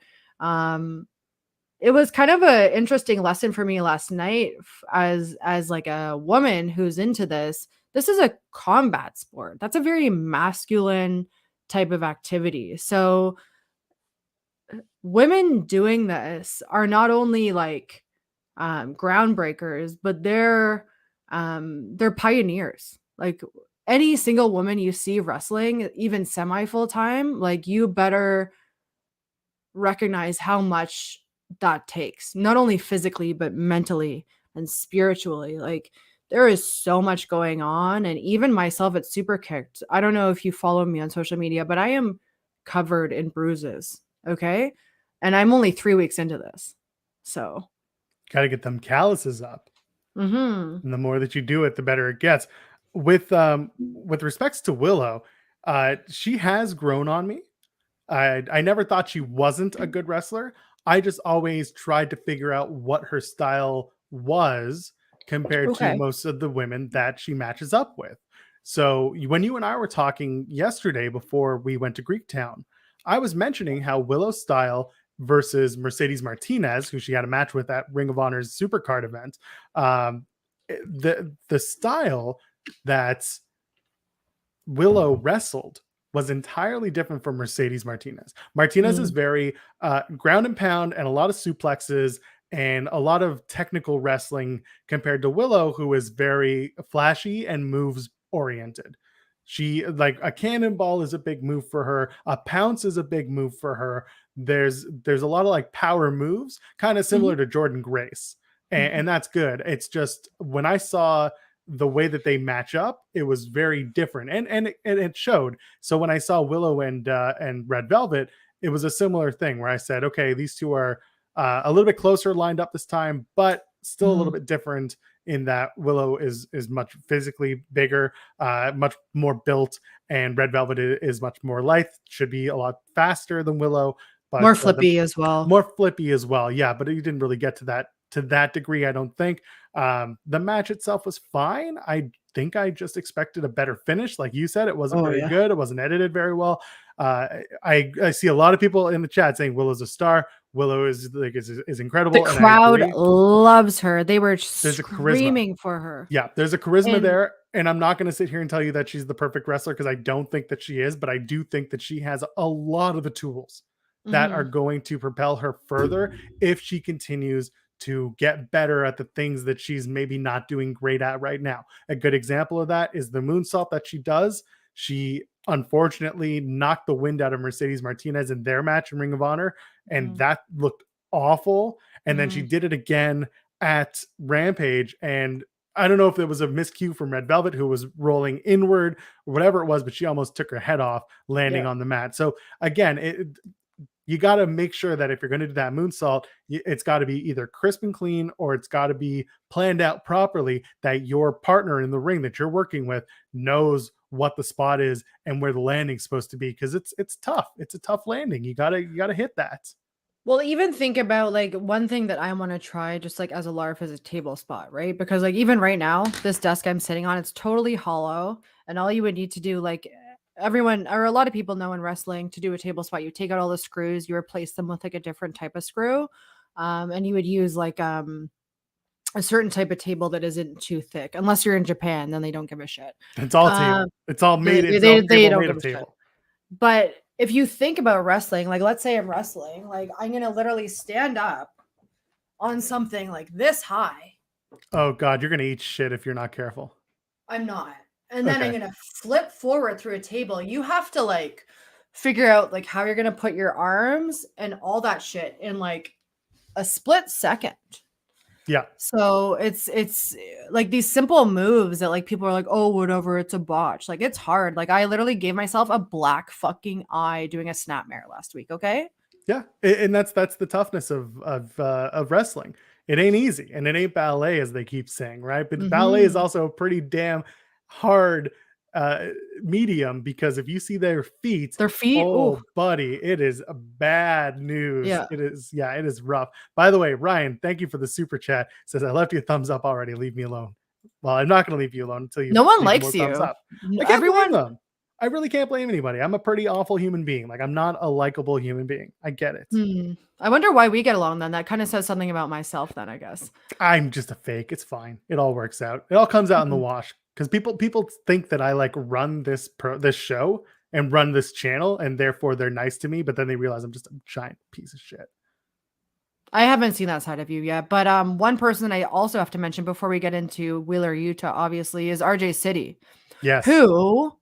it was kind of an interesting lesson for me last night as like a woman who's into this. This is a combat sport. That's a very masculine type of activity. So women doing this are not only like groundbreakers, but they're pioneers. Like any single woman you see wrestling, even semi full time, like you better recognize how much that takes, not only physically, but mentally and spiritually. Like there is so much going on. And even myself at Super Kicked, I don't know if you follow me on social media, but I am covered in bruises. Okay. And I'm only 3 weeks into this. So
Got to get them calluses up.
And
the more that you do it, the better it gets. With respects to Willow, she has grown on me. I never thought she wasn't a good wrestler. I just always tried to figure out what her style was compared to most of the women that she matches up with. So when you and I were talking yesterday before we went to Greektown, I was mentioning how Willow's style versus Mercedes Martinez, who she had a match with at Ring of Honor's Supercard event, the style that Willow wrestled was entirely different from Mercedes Martinez. Martinez is very ground and pound and a lot of suplexes and a lot of technical wrestling compared to Willow, who is very flashy and moves oriented. She, like, a cannonball is a big move for her. A pounce is a big move for her. There's a lot of like power moves, kind of similar to Jordan Grace. And that's good. It's just when I saw the way that they match up, it was very different, and it showed. So when I saw Willow and Red Velvet, it was a similar thing where I said, okay, these two are a little bit closer lined up this time, but still a little bit different in that Willow is much physically bigger, much more built, and Red Velvet is much more lithe, should be a lot faster than Willow, but
more flippy as well.
More flippy as well, yeah. But you didn't really get to that degree, I don't think. The match itself was fine. I think I just expected a better finish. Like you said, it wasn't very good. It wasn't edited very well. I see a lot of people in the chat saying Willow's a star. Willow is incredible.
The crowd loves her. They were screaming for her.
Yeah, there's a charisma there. And I'm not going to sit here and tell you that she's the perfect wrestler, because I don't think that she is, but I do think that she has a lot of the tools that are going to propel her further if she continues to get better at the things that she's maybe not doing great at right now. A good example of that is the moonsault that she does. She unfortunately knocked the wind out of Mercedes Martinez in their match in Ring of Honor, and that looked awful. And then she did it again at Rampage, and I don't know if it was a miscue from Red Velvet, who was rolling inward or whatever it was, but she almost took her head off landing on the mat. So again, you got to make sure that if you're going to do that moonsault, it's got to be either crisp and clean, or it's got to be planned out properly, that your partner in the ring that you're working with knows what the spot is and where the landing's supposed to be, because it's tough. It's a tough landing. You gotta hit that.
Well, even think about like one thing that I want to try, just like as a LARF, is a table spot, right? Because like even right now, this desk I'm sitting on, it's totally hollow, and all you would need to do, like everyone or a lot of people know in wrestling, to do a table spot, you take out all the screws, you replace them with like a different type of screw, and you would use like a certain type of table that isn't too thick. Unless you're in Japan, then they don't give a shit.
It's all table. It's all made.
They don't give a shit. But if you think about wrestling, like let's say I'm wrestling, like I'm gonna literally stand up on something like this high.
Oh God, you're gonna eat shit if you're not careful.
I'm not. And then I'm gonna flip forward through a table. You have to like figure out like how you're gonna put your arms and all that shit in like a split second.
Yeah.
So it's like these simple moves that like people are like, oh, whatever, it's a botch. Like it's hard. Like I literally gave myself a black fucking eye doing a snapmare last week. Okay.
Yeah, and that's the toughness of wrestling. It ain't easy, and it ain't ballet, as they keep saying, right? But ballet is also a pretty damn hard medium, because if you see their feet, oh buddy, it is bad news. It is rough. By the way, Ryan, thank you for the super chat. Says, I left you a thumbs up already, leave me alone. Well, I'm not going to leave you alone until you.
No one likes you.
I can't blame them. I really can't blame anybody. I'm a pretty awful human being. Like, I'm not a likable human being. I get it.
I wonder why we get along then. That kind of says something about myself then, I guess.
I'm just a fake. It's fine. It all works out. It all comes out in the
Mhm.
wash because people think that I like run this show and run this channel, and therefore they're nice to me. But then they realize I'm just a giant piece of shit.
I haven't seen that side of you yet, but one person I also have to mention before we get into Wheeler, Utah, obviously, is RJ City,
Yes.
who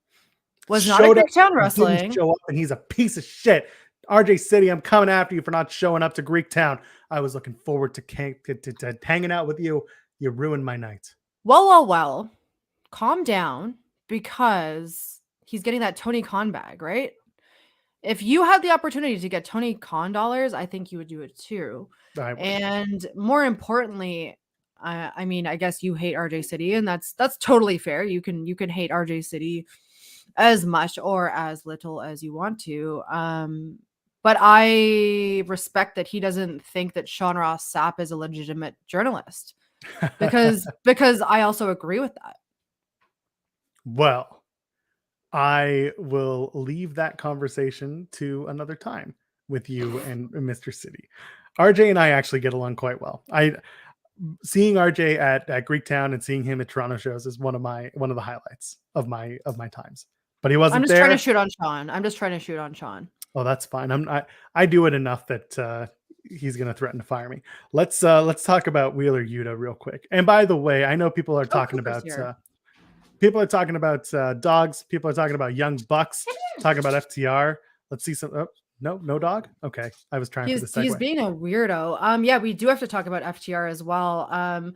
was not at
Showed up,
Greektown
didn't
Wrestling.
show up, and he's a piece of shit. RJ City, I'm coming after you for not showing up to Greektown. I was looking forward to hanging out with you. You ruined my night.
Well, calm down because he's getting that Tony Khan bag, right? If you had the opportunity to get Tony Khan dollars, I think you would do it too.
I would.
And more importantly, I mean, I guess you hate RJ City, and that's totally fair. You can hate RJ City as much or as little as you want to. But I respect that he doesn't think that Sean Ross Sapp is a legitimate journalist because I also agree with that.
Well, I will leave that conversation to another time with you and Mr. City. RJ and I actually get along quite well. Seeing RJ at Greektown and seeing him at Toronto shows is one of the highlights of my times. But he wasn't
I'm just
there.
trying to shoot on Sean.
Oh, that's fine. I do it enough that he's going to threaten to fire me. Let's talk about Wheeler Yuta real quick. And by the way, I know people are talking about dogs. People are talking about young bucks. Talking about FTR. Let's see some. Oh, no dog. Okay, I was trying for the segue.
He's being a weirdo. Yeah, we do have to talk about FTR as well.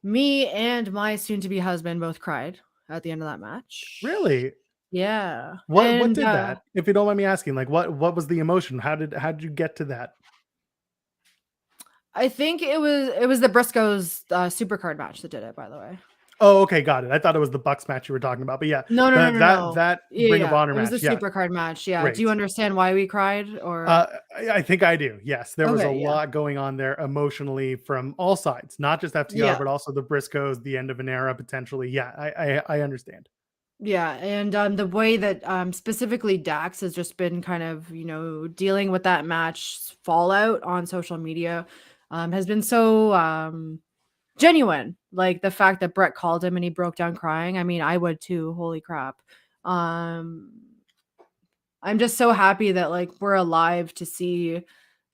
Me and my soon-to-be husband both cried at the end of that match.
Really?
Yeah.
What did that? If you don't mind me asking, like what was the emotion? How did you get to that?
I think it was the Briscoes Supercard match that did it, by the way.
Oh, okay, got it. I thought it was the Bucks match you were talking about, but yeah,
no.
That Ring of Honor match.
It was the Supercard match. Yeah.
Great.
Do you understand why we cried? Or
I think I do. Yes, there was a lot going on there emotionally from all sides, not just FTR, but also the Briscoes, the end of an era potentially. Yeah, I understand.
Yeah, and the way that specifically Dax has just been kind of dealing with that match fallout on social media has been so genuine. Like the fact that Brett called him and he broke down crying. I mean, I would too. Holy crap. I'm just so happy that like we're alive to see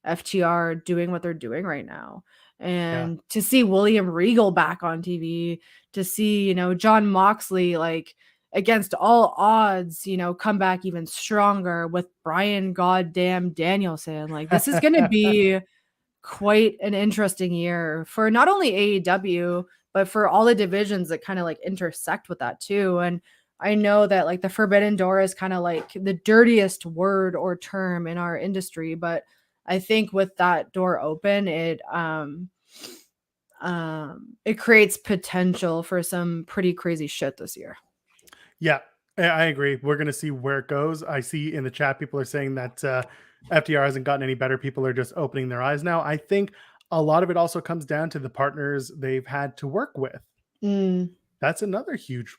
FTR doing what they're doing right now. And to see William Regal back on TV, to see, John Moxley like against all odds, come back even stronger with Bryan goddamn Danielson. Like this is going to be quite an interesting year for not only AEW, but for all the divisions that kind of like intersect with that too. And I know that like the Forbidden Door is kind of like the dirtiest word or term in our industry, but I think with that door open, it creates potential for some pretty crazy shit this year.
Yeah, I agree. We're going to see where it goes. I see in the chat, people are saying that FTR hasn't gotten any better. People are just opening their eyes now. I think a lot of it also comes down to the partners they've had to work with. That's another huge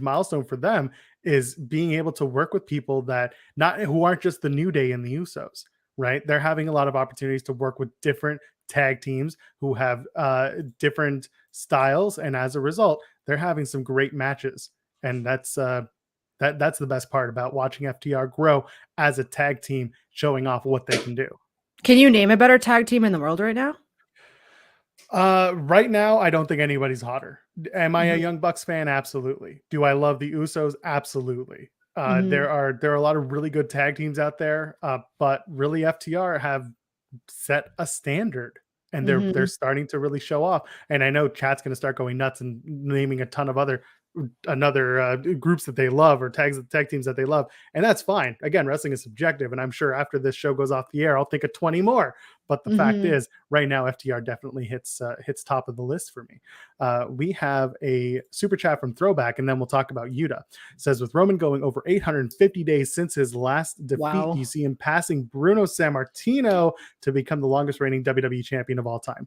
milestone for them, is being able to work with people who aren't just the New Day and the Usos, right? They're having a lot of opportunities to work with different tag teams who have different styles. And as a result, they're having some great matches. And that's the best part about watching FTR grow as a tag team, showing off what they can do.
Can you name a better tag team in the world right now?
Right now, I don't think anybody's hotter. Am I a Young Bucks fan? Absolutely. Do I love the Usos? Absolutely. There are a lot of really good tag teams out there, but really FTR have set a standard. And they're starting to really show off. And I know chat's going to start going nuts and naming a ton of other groups that they love, or tag teams that they love, and that's fine. Again, wrestling is subjective, and I'm sure after this show goes off the air, I'll think of 20 more. But the fact is, right now, FTR definitely hits top of the list for me. We have a super chat from Throwback, and then we'll talk about Yuta. It says, with Roman going over 850 days since his last defeat, you see him passing Bruno Sammartino to become the longest reigning WWE champion of all time.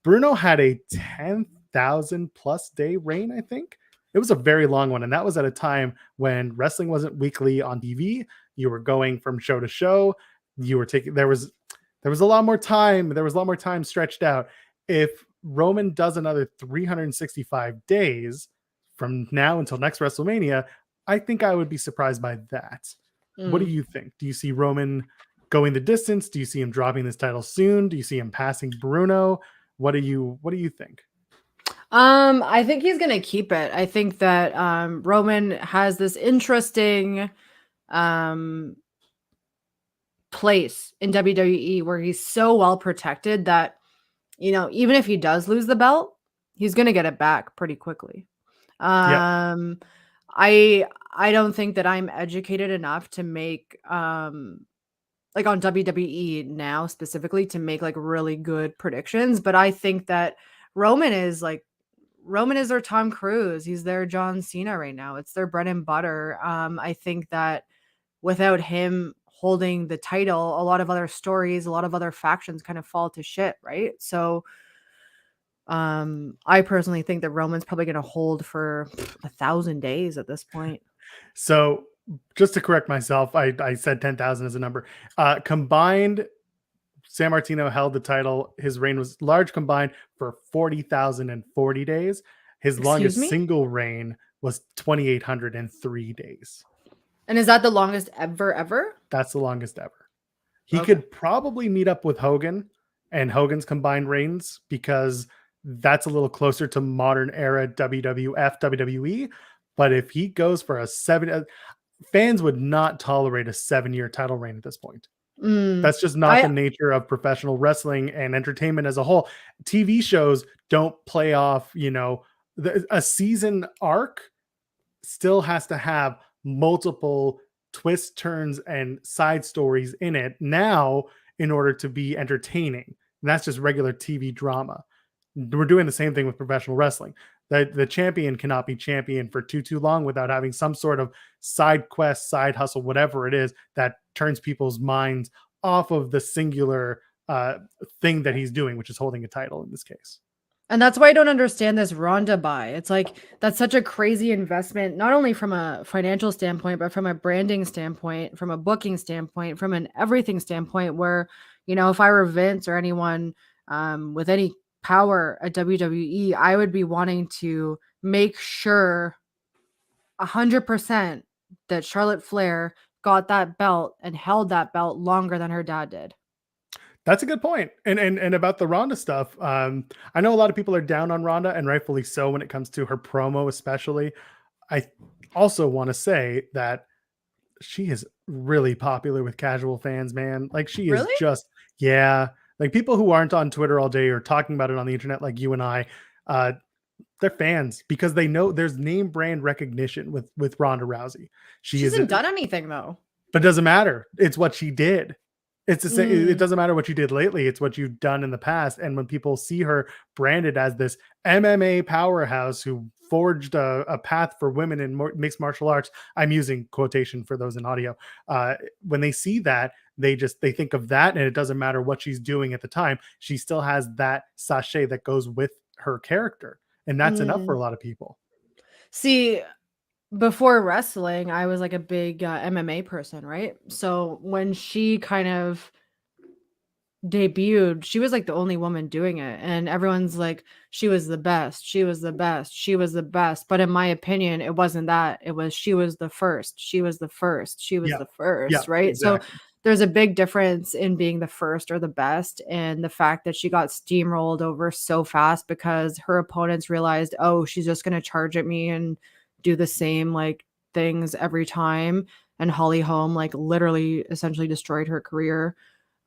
Bruno had a 10,000 plus day reign, I think. it was a very long one. And that was at a time when wrestling wasn't weekly on TV. You were going from show to show. You were taking, there was a lot more time. There was a lot more time stretched out. If Roman does another 365 days from now until next WrestleMania, I think I would be surprised by that. What do you think? Do you see Roman going the distance? Do you see him dropping this title soon? Do you see him passing Bruno? What do you think?
I think he's gonna keep it. I think that Roman has this interesting place in WWE where he's so well protected that, you know, even if he does lose the belt, he's gonna get it back pretty quickly.
Yep.
I don't think that I'm educated enough to make like on WWE now specifically to make like really good predictions, but I think that Roman is their Tom Cruise. He's their John Cena right now. It's their bread and butter. I think that without him holding the title, a lot of other stories, a lot of other factions kind of fall to shit, right? So I personally think that Roman's probably going to hold for 1,000 days at this point.
So just to correct myself, I said 10,000 as a number. Combined, San Martino held the title. His reign was large combined for 40,040 days. His longest single reign was 2,803 days.
And is that the longest ever?
That's the longest ever. He could probably meet up with Hogan and Hogan's combined reigns because that's a little closer to modern era WWF, WWE. But if he goes for a 7, fans would not tolerate a 7-year title reign at this point. That's just not the nature of professional wrestling and entertainment as a whole. TV shows don't play off, you know, a season arc still has to have multiple twists, turns, and side stories in it now in order to be entertaining. And that's just regular TV drama. We're doing the same thing with professional wrestling. The champion cannot be champion for too long without having some sort of side quest, side hustle, whatever it is that turns people's minds off of the singular thing that he's doing, which is holding a title in this case.
And that's why I don't understand this Ronda buy. It's like, that's such a crazy investment, not only from a financial standpoint, but from a branding standpoint, from a booking standpoint, from an everything standpoint, where, you know, if I were Vince or anyone with any power at WWE, I would be wanting to make sure 100% that Charlotte Flair got that belt and held that belt longer than her dad did.
That's a good point. And about the Ronda stuff, I know a lot of people are down on Ronda, and rightfully so when it comes to her promo, especially. I also want to say that she is really popular with casual fans, man. Like she is just, yeah. Like people who aren't on Twitter all day or talking about it on the internet, like you and I, they're fans because they know there's name brand recognition with Ronda Rousey. She
hasn't done anything though,
but it doesn't matter. It's what she did. It's the same. It doesn't matter what you did lately. It's what you've done in the past. And when people see her branded as this MMA powerhouse who forged a path for women in mixed martial arts, I'm using quotation for those in audio. When they see that, they think of that, and it doesn't matter what she's doing at the time. She still has that sachet that goes with her character, and that's enough for a lot of people.
See, before wrestling, I was like a big MMA person, right? So when she kind of debuted, she was like the only woman doing it, and everyone's like, she was the best, she was the best, she was the best. But in my opinion, it wasn't that. It was she was the first, she was the first, she was the first, right? Exactly. So there's a big difference in being the first or the best, and the fact that she got steamrolled over so fast because her opponents realized, oh, she's just going to charge at me and do the same like things every time. And Holly Holm like literally essentially destroyed her career.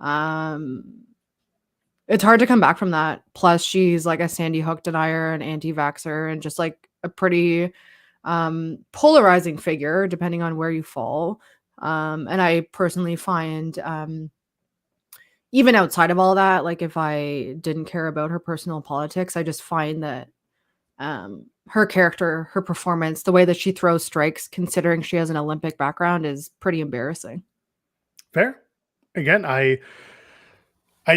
It's hard to come back from that. Plus she's like a Sandy Hook denier, an anti-vaxxer, and just like a pretty polarizing figure depending on where you fall. And I personally find even outside of all that, like if I didn't care about her personal politics, I just find that her character, her performance, the way that she throws strikes, considering she has an Olympic background, is pretty embarrassing.
Fair. Again, I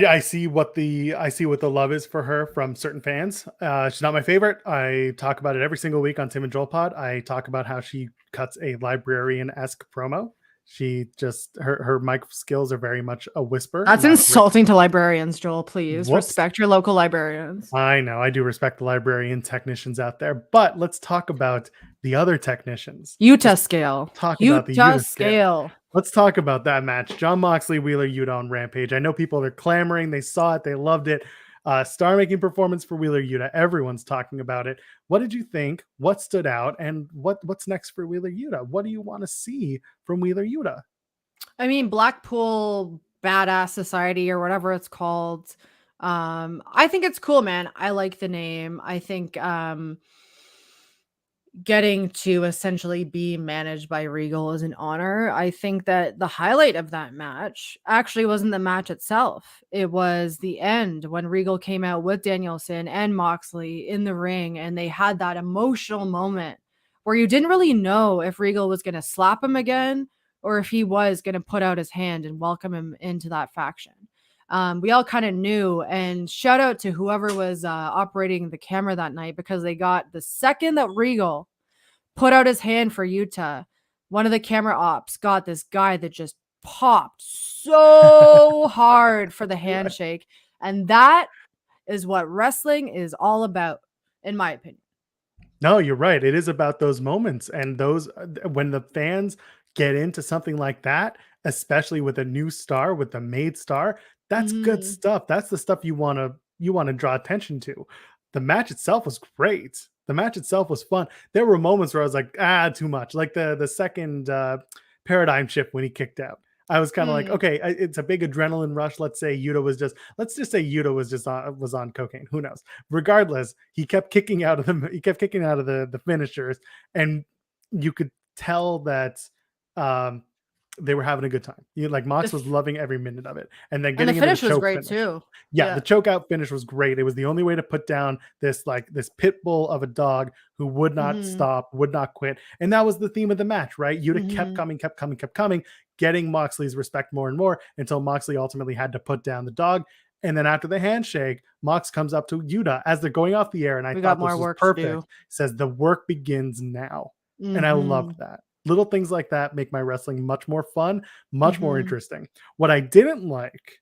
I see what the love is for her from certain fans. She's not my favorite. I talk about it every single week on Tim and Joel Pod. I talk about how she cuts a librarian-esque promo. She just her mic skills are very much a whisper.
That's
Not great.
insulting to librarians, Joel. Please
Whoops.
respect your local librarians.
I know. I do respect the librarian technicians out there, but let's talk about the other technicians.
Yuta scale.
Talk about the Yuta scale.
scale.
Let's talk about that match. John Moxley, Wheeler Yuta on Rampage. I know people are clamoring. They saw it. They loved it. Star-making performance for Wheeler Yuta. Everyone's talking about it. What did you think? What stood out? And what's next for Wheeler Yuta? What do you want to see from Wheeler Yuta?
I mean, Blackpool Badass Society or whatever it's called. I think it's cool, man. I like the name. I think getting to essentially be managed by Regal is an honor. I think that the highlight of that match actually wasn't the match itself. It was the end when Regal came out with Danielson and Moxley in the ring, and they had that emotional moment where you didn't really know if Regal was going to slap him again or if he was going to put out his hand and welcome him into that faction. We all kind of knew, and shout out to whoever was operating the camera that night, because they got the second that Regal put out his hand for Yuta, one of the camera ops got this guy that just popped so hard for the handshake. And that is what wrestling is all about, in my opinion.
No, you're right. It is about those moments, and those when the fans get into something like that, especially with a new star, with the made star, that's good stuff. That's the stuff you want to draw attention to. The match itself was great. The match itself was fun. There were moments where I was like, too much. Like the second paradigm shift when he kicked out. I was kind of like, okay, it's a big adrenaline rush. Let's just say Yuta was on cocaine. Who knows? Regardless, he kept kicking out of the finishers, and you could tell that they were having a good time. Like Mox was loving every minute of it, and then getting
the finish
into the
was great
finish.
too.
Yeah, the choke out finish was great. It was the only way to put down this pit bull of a dog who would not stop, would not quit. And that was the theme of the match, right? Yuta kept coming, getting Moxley's respect more and more until Moxley ultimately had to put down the dog. And then after the handshake, Mox comes up to Yuta as they're going off the air. And I thought this was perfect. Says the work begins now. And I loved that. Little things like that make my wrestling much more fun, much more interesting. What I didn't like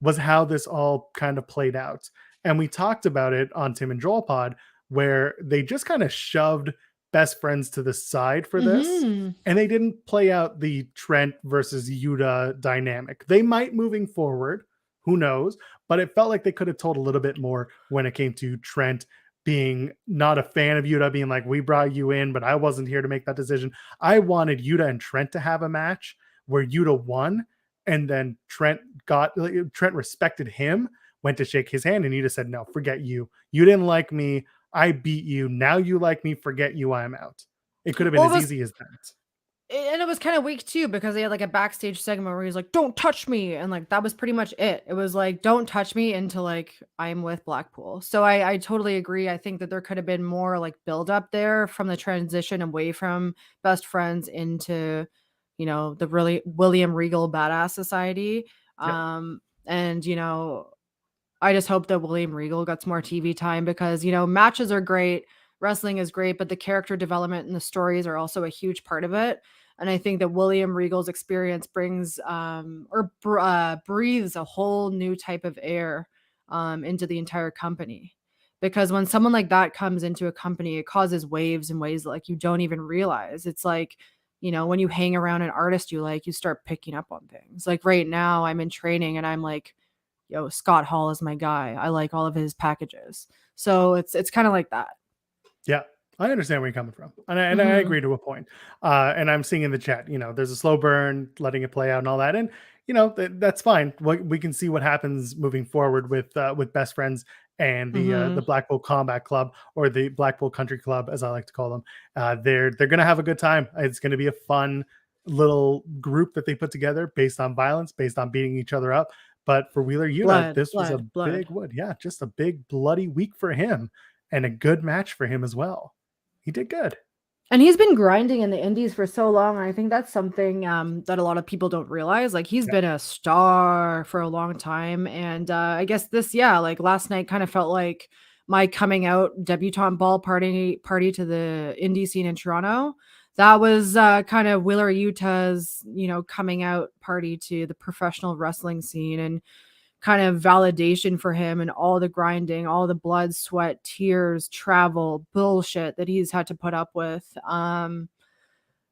was how this all kind of played out. And we talked about it on Tim and Joel Pod, where they just kind of shoved best friends to the side for this. And they didn't play out the Trent versus Yuta dynamic. They might moving forward, who knows? But it felt like they could have told a little bit more when it came to Trent being not a fan of Yuta, being like, we brought you in, but I wasn't here to make that decision. I wanted Yuta and Trent to have a match where Yuta won, and then Trent respected him, went to shake his hand, and Yuta said, no, forget you. You didn't like me. I beat you. Now you like me. Forget you. I'm out. It could have been as easy as that.
And it was kind of weak too, because they had like a backstage segment where he's like, don't touch me. And like, that was pretty much it. It was like, don't touch me until like I'm with Blackpool. So I totally agree. I think that there could have been more like build up there from the transition away from best friends into, the really William Regal Badass Society. And, I just hope that William Regal gets more TV time, because, matches are great. Wrestling is great, but the character development and the stories are also a huge part of it. And I think that William Regal's experience brings breathes a whole new type of air into the entire company. Because when someone like that comes into a company, it causes waves in ways that, like, you don't even realize. It's like, when you hang around an artist you like, you start picking up on things. Like right now I'm in training and I'm like, yo, Scott Hall is my guy. I like all of his packages. So it's kind of like that.
Yeah, I understand where you're coming from. And I agree to a point. And I'm seeing in the chat, there's a slow burn, letting it play out and all that. And, that's fine. We can see what happens moving forward with Best Friends and the Blackpool Combat Club, or the Blackpool Country Club, as I like to call them. They're going to have a good time. It's going to be a fun little group that they put together based on violence, based on beating each other up. But for Wheeler Yuta, this was a big wood. Yeah, just a big bloody week for him. And a good match for him as well. He did good.
And he's been grinding in the indies for so long. And I think that's something that a lot of people don't realize. Like he's been a star for a long time. And I guess like last night kind of felt like my coming out debutante ball party to the indie scene in Toronto. That was kind of Willer Yuta's, coming out party to the professional wrestling scene, and kind of validation for him and all the grinding, all the blood, sweat, tears, travel, bullshit that he's had to put up with. And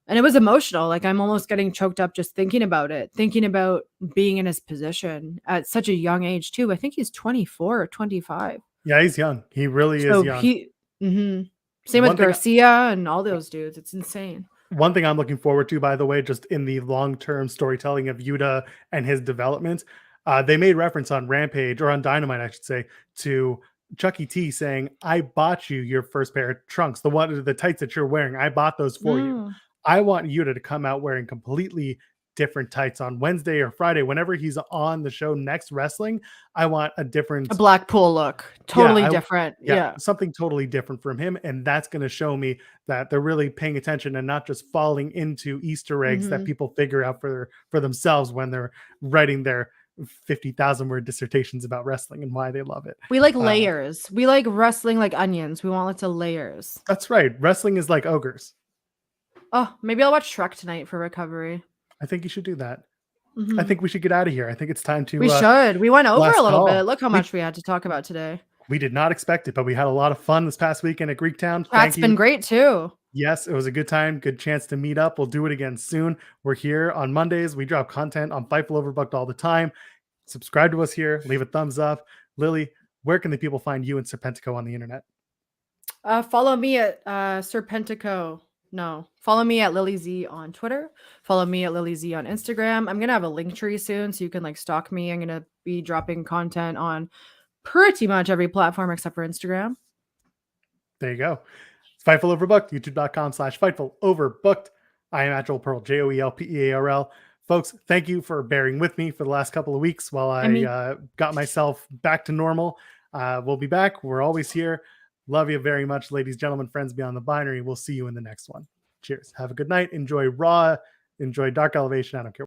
it was emotional. Like I'm almost getting choked up just thinking about it, thinking about being in his position at such a young age too. I think he's 24 or 25.
Yeah, he's young. He really is young.
Same with Garcia and all those dudes. It's insane.
One thing I'm looking forward to, by the way, just in the long-term storytelling of Yuta and his development, they made reference on Rampage, or on Dynamite, I should say, to Chucky T saying, "I bought you your first pair of trunks, the tights that you're wearing. I bought those for you." I want Yuta to come out wearing completely different tights on Wednesday or Friday. Whenever he's on the show next wrestling, I want a
Blackpool look. Totally different. Yeah.
Something totally different from him. And that's going to show me that they're really paying attention and not just falling into Easter eggs that people figure out for themselves when they're writing their 50,000 word dissertations about wrestling and why they love it.
We like layers. We like wrestling like onions. We want lots of layers.
That's right. Wrestling is like ogres.
Oh, maybe I'll watch Shrek tonight for recovery.
I think you should do that. I think we should get out of here. I think it's time to.
We should. We went over a little bit. Look how much we had to talk about today.
We did not expect it, but we had a lot of fun this past weekend at Greektown.
That's been great too.
Yes, it was a good time. Good chance to meet up. We'll do it again soon. We're here on Mondays. We drop content on Fightful Overbooked all the time. Subscribe to us here. Leave a thumbs up. Lillie, where can the people find you and Serpentico on the internet?
Follow me at Serpentico. No, follow me at Lillie Z on Twitter. Follow me at Lillie Z on Instagram. I'm going to have a link tree soon so you can stalk me. I'm going to be dropping content on pretty much every platform except for Instagram.
There you go. It's Fightful Overbooked, youtube.com/Fightful Overbooked. I am at Joel Pearl, JoelPearl. Folks, thank you for bearing with me for the last couple of weeks while I got myself back to normal. We'll be back. We're always here. Love you very much, ladies, gentlemen, friends beyond the binary. We'll see you in the next one. Cheers. Have a good night. Enjoy Raw. Enjoy Dark Elevation. I don't care.